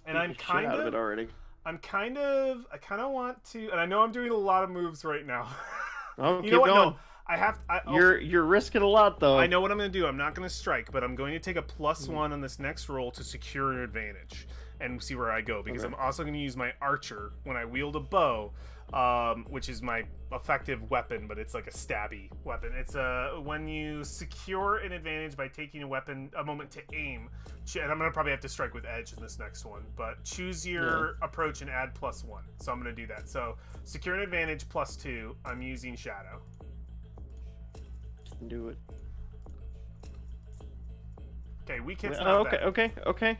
And I kind of want to, and I know I'm doing a lot of moves right now. Oh, keep going. No, you're risking a lot though. I know what I'm going to do. I'm not going to strike, but I'm going to take a +1 on this next roll to secure an advantage and see where I go. Because I'm also going to use my archer when I wield a bow, which is my effective weapon, but it's like a stabby weapon. It's when you secure an advantage by taking a moment to aim. And I'm gonna probably have to strike with edge in this next one, but choose your approach and add +1. So I'm gonna do that. So secure an advantage +2. I'm using shadow. Do it. Okay, weak hit's not bad. Okay.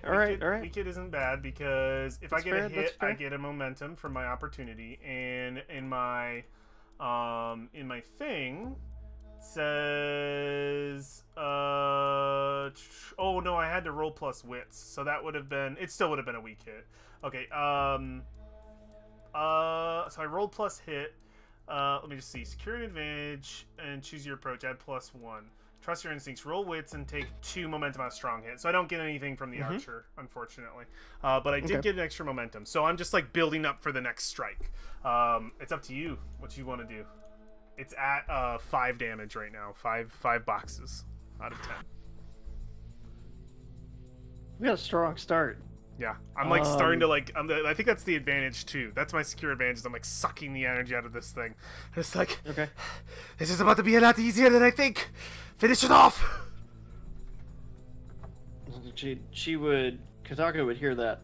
All right. Weak hit isn't bad because if I get a hit, I get a momentum from my opportunity, and in my thing it says oh no, I had to roll plus wits, so that would have been, it still would have been a weak hit. Okay, so I rolled plus hit. Let me just see. Secure an advantage and choose your approach. Add +1. Trust your instincts. Roll wits and take 2 momentum on a strong hit. So I don't get anything from the archer, unfortunately. But I did get an extra momentum. So I'm just like building up for the next strike. It's up to you what you want to do. It's at 5 damage right now. 5 boxes out of 10. We got a strong start. Yeah, I'm like starting to like. I think that's the advantage too. That's my secure advantage. I'm like sucking the energy out of this thing. And it's like, okay, this is about to be a lot easier than I think. Finish it off. Kataka would hear that,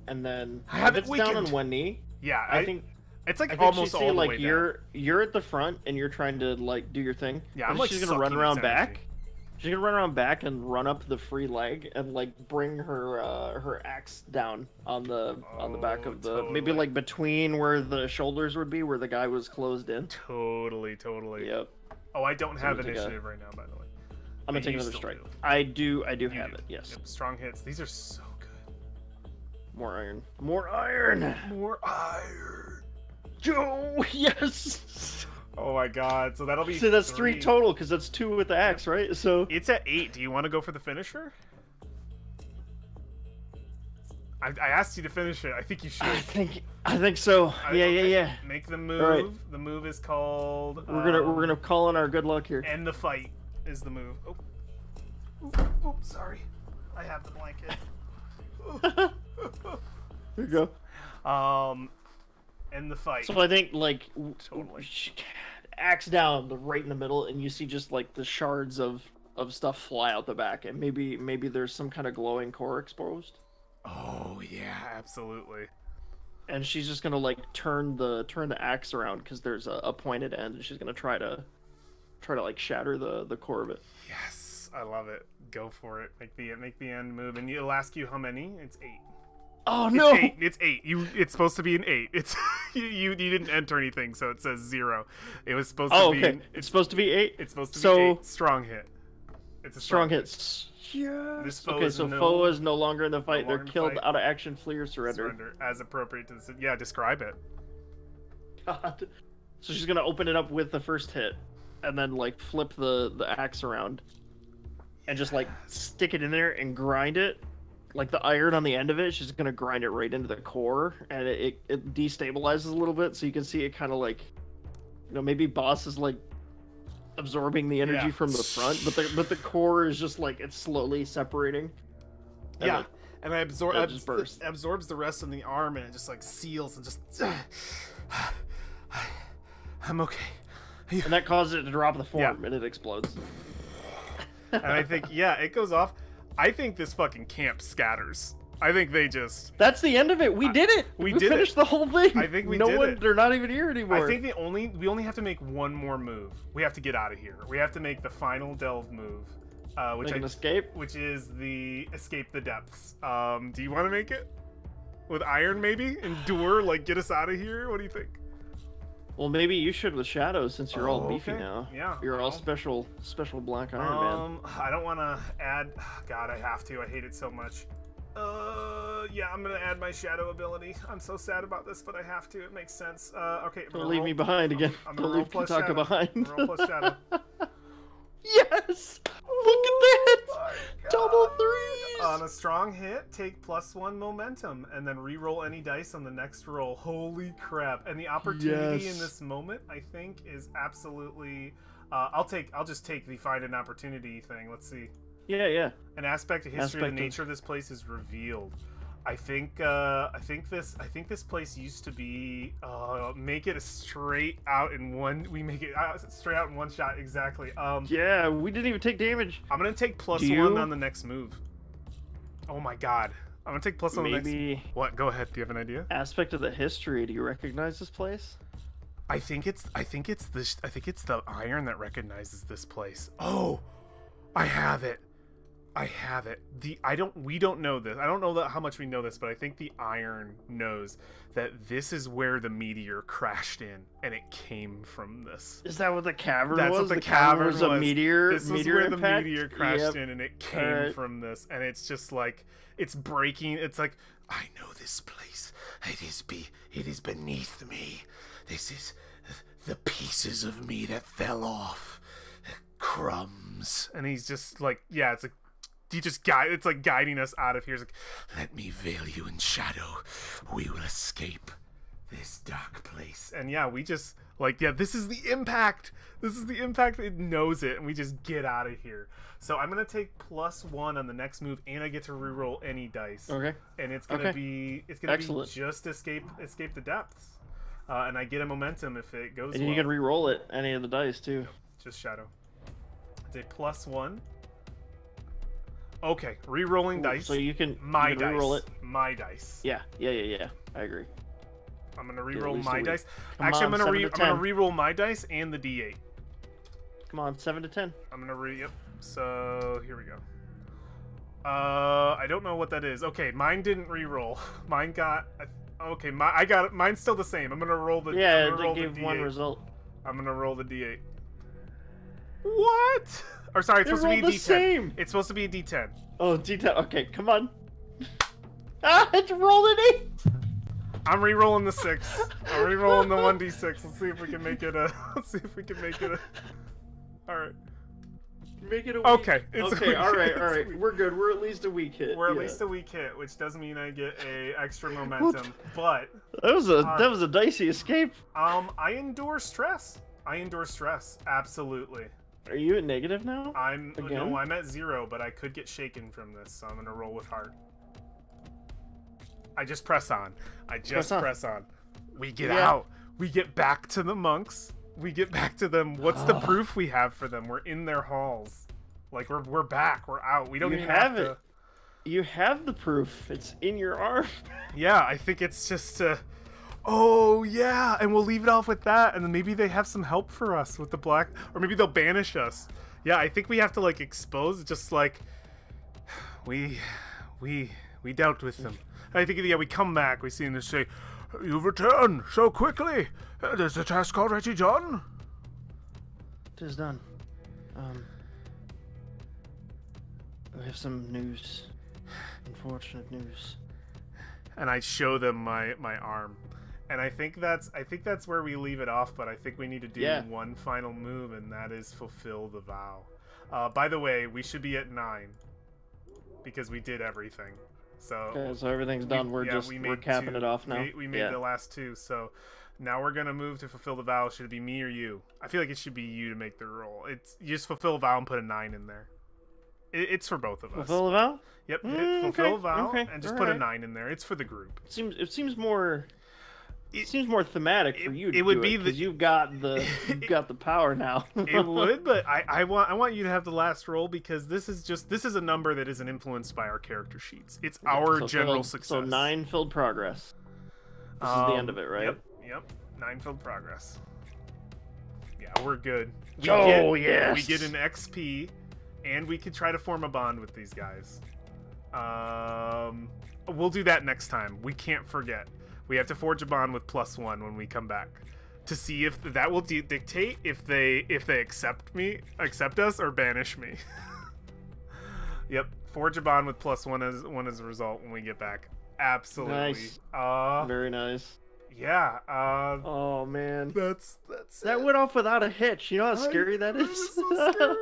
and then I have if it's down on one knee. Yeah, I think it's like I think almost she'd all say, the like way you're at the front and you're trying to like do your thing. Yeah, I'm like she's gonna run around back. She's gonna run around back and run up the free leg and like bring her axe down on the back of the maybe like between where the shoulders would be, where the guy was closed in. Totally. Yep. Oh, I don't have initiative right now, by the way. I'm gonna take another strike. I do have it. Yes. Yep, strong hits. These are so good. More iron. Joe. Yes. Oh my god, so that'll be so that's 3 total, because that's 2 with the axe, right? So it's at 8. Do you want to go for the finisher? I asked you to finish it. I think you should. I think so. Yeah. Make the move. Right. The move is called we're gonna call in our good luck here. End the fight is the move. Oh, sorry. I have the blanket. There you go. End the fight. So I think like totally. Axe down right in the middle, and you see just like the shards of stuff fly out the back, and maybe there's some kind of glowing core exposed. Oh yeah, absolutely. And she's just gonna like turn the axe around because there's a pointed end, and she's gonna try to like shatter the core of it. Yes, I love it. Go for it. Make the end move, and it'll ask you how many. It's 8. Oh no! It's 8. It's supposed to be an 8. It's you didn't enter anything, so it says 0. It was supposed to be. Okay. It's supposed to be 8. It's supposed to be 8. Strong hit. It's a strong hit. Yes. Foe is no longer in the fight. They're killed out of action, flee, or surrender. As appropriate to the. Yeah, describe it. God. So she's gonna open it up with the first hit, and then like flip the axe around, and just like stick it in there and grind it. Like the iron on the end of it, she's gonna grind it right into the core, and it destabilizes a little bit, so you can see it kind of like, maybe boss is like absorbing the energy from the front, but the core is just like it's slowly separating. And and I absorb. It just bursts. Absorbs the rest of the arm, and it just like seals and just. I'm okay. And that causes it to drop the form, and it explodes. And I think, it goes off. I think this fucking camp scatters. I think they just. That's the end of it. We did it. We finished the whole thing. I think we no did one. it. They're not even here anymore. I think we only have to make one more move. We have to get out of here. We have to make the final delve move, which Make an escape. which is the escape the depths. Do you want to make it with iron? Maybe endure. Like get us out of here. What do you think? Well, maybe you should with Shadow since you're all beefy okay. now. Yeah. You're all special black Iron Man. I don't want to add. God, I have to. I hate it so much. Yeah, I'm gonna add my shadow ability. I'm so sad about this, but I have to. It makes sense. Okay. Don't leave me behind again. I'm Don't gonna roll leave plus Kitaka shadow. behind. I'm gonna roll plus shadow. Yes! Look at that! Oh Double threes! On a strong hit, take +1 momentum, and then re-roll any dice on the next roll. Holy crap! And the opportunity in this moment, I think, is absolutely. I'll just take the find an opportunity thing. Let's see. Yeah. An aspect of history, the nature of this place is revealed. I think this place used to be make it a straight out in one. We make it straight out in one shot exactly. Yeah, we didn't even take damage. I'm gonna take +1 on the next move. Oh my god, I'm gonna take +1 on the next. What? Go ahead. Do you have an idea? Aspect of the history. Do you recognize this place? I think it's the iron that recognizes this place. Oh, I have it. We don't know this. I don't know how much we know this, but I think the iron knows that this is where the meteor crashed in, and it came from this. Is that what the cavern That's was? what the cavern was. A meteor. This is where the meteor crashed in, and it came from this. And it's just like it's breaking. It's like I know this place. It is beneath me. This is the pieces of me that fell off. Crumbs. And he's just like, it's like. It's like guiding us out of here. It's like, let me veil you in shadow. We will escape this dark place. And we just this is the impact. This is the impact. It knows it, and we just get out of here. So I'm gonna take +1 on the next move, and I get to reroll any dice. Okay. And it's gonna be be just escape the depths, and I get a momentum if it goes. And you can reroll it any of the dice too. Just shadow. It's a +1. Okay, re-rolling dice. So you can dice. re-roll it. My dice. Yeah. I agree. I'm gonna re-roll my dice. Come Actually, on, I'm gonna re-roll my dice and the D8. Come on, 7 to 10. I'm gonna Yep. So here we go. I don't know what that is. Okay, mine didn't re-roll. Mine got. Okay, I got it. Mine's still the same. I'm gonna roll the. Yeah, it gave one result. I'm gonna roll the D8. What? Or sorry, it's supposed to be a D10. Same. It's supposed to be a D10. Oh, D10. Okay, come on. It's rolled an 8. I'm re-rolling the 6. I'm re-rolling the 1d6. Let's see if we can make it a. Let's see if we can make it a. All right. Make it a weak. Okay. Okay. All right. We're good. We're at least a weak hit. We're at least a weak hit, which doesn't mean I get a extra momentum. But that was a dicey escape. I endure stress. Absolutely. Are you at negative now? No, I'm at 0, but I could get shaken from this, so I'm gonna roll with heart. I just press on. Press on. We get out. We get back to the monks. We get back to them. What's the proof we have for them? We're in their halls. Like we're back. We're out. We don't even have to. You have the proof. It's in your arm. Yeah, I think it's just. Oh yeah, and we'll leave it off with that, and then maybe they have some help for us with the black, or maybe they'll banish us. Yeah, I think we have to like expose, just like we dealt with them. I think we come back, we see them say, "You've returned so quickly. Is the task already done?" It is done. I have some news. Unfortunate news. And I show them my arm. And I think that's where we leave it off, but I think we need to do one final move, and that is fulfill the vow. By the way, we should be at 9 because we did everything. So so everything's done. We're capping it off now. We made the last 2. So now we're gonna move to fulfill the vow. Should it be me or you? I feel like it should be you to make the roll. You just fulfill the vow and put a 9 in there. It's for both of us. Fulfill a vow? Yep, hit fulfill a vow, okay, and just all put a right. 9 in there. It's for the group. It seems more thematic for you. It would be because you've got the power now. It would, but I want you to have the last roll because this is a number that isn't influenced by our character sheets. It's our general success. So 9 filled progress. This is the end of it, right? Yep. 9 filled progress. Yeah, we're good. Yes. We get an XP, and we could try to form a bond with these guys. We'll do that next time. We can't forget. We have to forge a bond with +1 when we come back to see if that will dictate if they accept us or banish me. Yep, forge a bond with +1 as a result when we get back. Absolutely. Nice. Very nice. Yeah. Oh man, That went off without a hitch. You know how scary that is. So scary.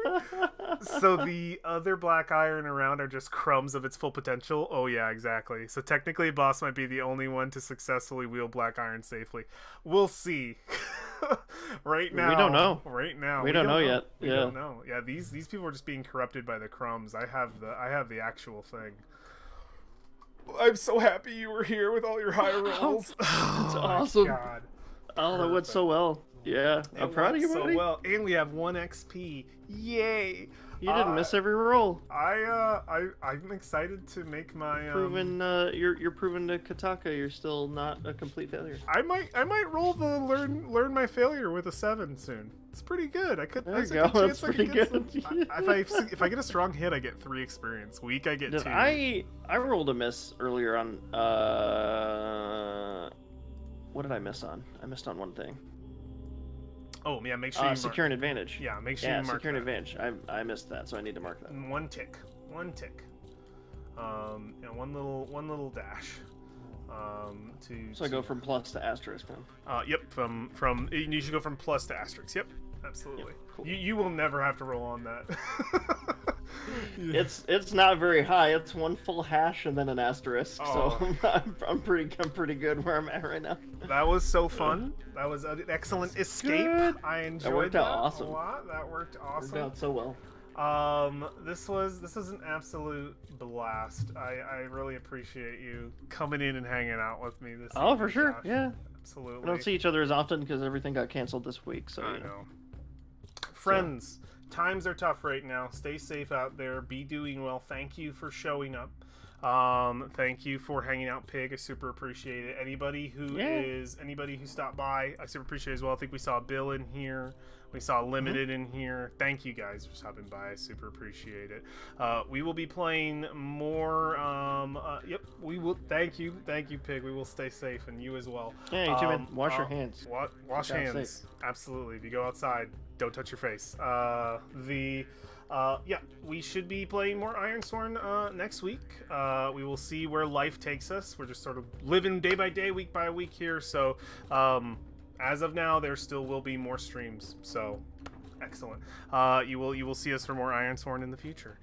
So the other black iron around are just crumbs of its full potential. Oh yeah, exactly. So technically, boss might be the only one to successfully wield black iron safely. We'll see. Right now, we don't know. Right now, we don't know yet. We don't know. Yeah, these people are just being corrupted by the crumbs. I have the actual thing. I'm so happy you were here with all your high rolls. That's awesome. God. Oh, that went so well. Yeah, I'm proud of you, buddy. So well, and we have 1 XP. Yay! You didn't miss every roll. I'm excited to make my You're proven to Kataka. You're still not a complete failure. I might roll the learn my failure with a 7 soon. It's pretty good. There you go. That's pretty good. If I get a strong hit, I get 3 experience. Weak, I get 2. I rolled a miss earlier on. What did I miss on? I missed on one thing. Oh yeah, make sure you secure an advantage. Yeah, make sure you mark secure an that. advantage. I missed that, so I need to mark that. 1 tick. One little dash. So I go from plus to asterisk then. Yep. From you should go from plus to asterisk. Yep. Absolutely. Yep, cool. You will never have to roll on that. It's not very high. It's 1 full hash and then an asterisk. Oh. So I'm pretty good where I'm at right now. That was so fun. That was an excellent escape. Good. I enjoyed That worked out awesome. a lot. That worked awesome. Worked out so well. This was an absolute blast. I really appreciate you coming in and hanging out with me this evening, For sure. Josh. Yeah. Absolutely. We don't see each other as often because everything got canceled this week. So I know. Friends, times are tough right now. Stay safe out there. Be doing well. Thank you for showing up. Thank you for hanging out, Pig. I super appreciate it. Anybody who stopped by, I super appreciate it as well. I think we saw Bill in here. We saw Limited in here. Thank you guys for stopping by. I super appreciate it. We will be playing more. Yep, we will. Thank you, Pig. We will stay safe, and you as well. Yeah, you too, man. Wash your hands. Wash hands. Absolutely. If you go outside, don't touch your face. Yeah, we should be playing more Ironsworn next week. We will see where life takes us. We're just sort of living day by day, week by week here. So, as of now, there still will be more streams. So, excellent. You will see us for more Ironsworn in the future.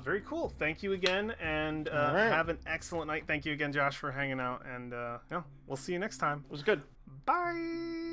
Very cool. Thank you again, and have an excellent night. Thank you again, Josh, for hanging out. And yeah, we'll see you next time. It was good. Bye.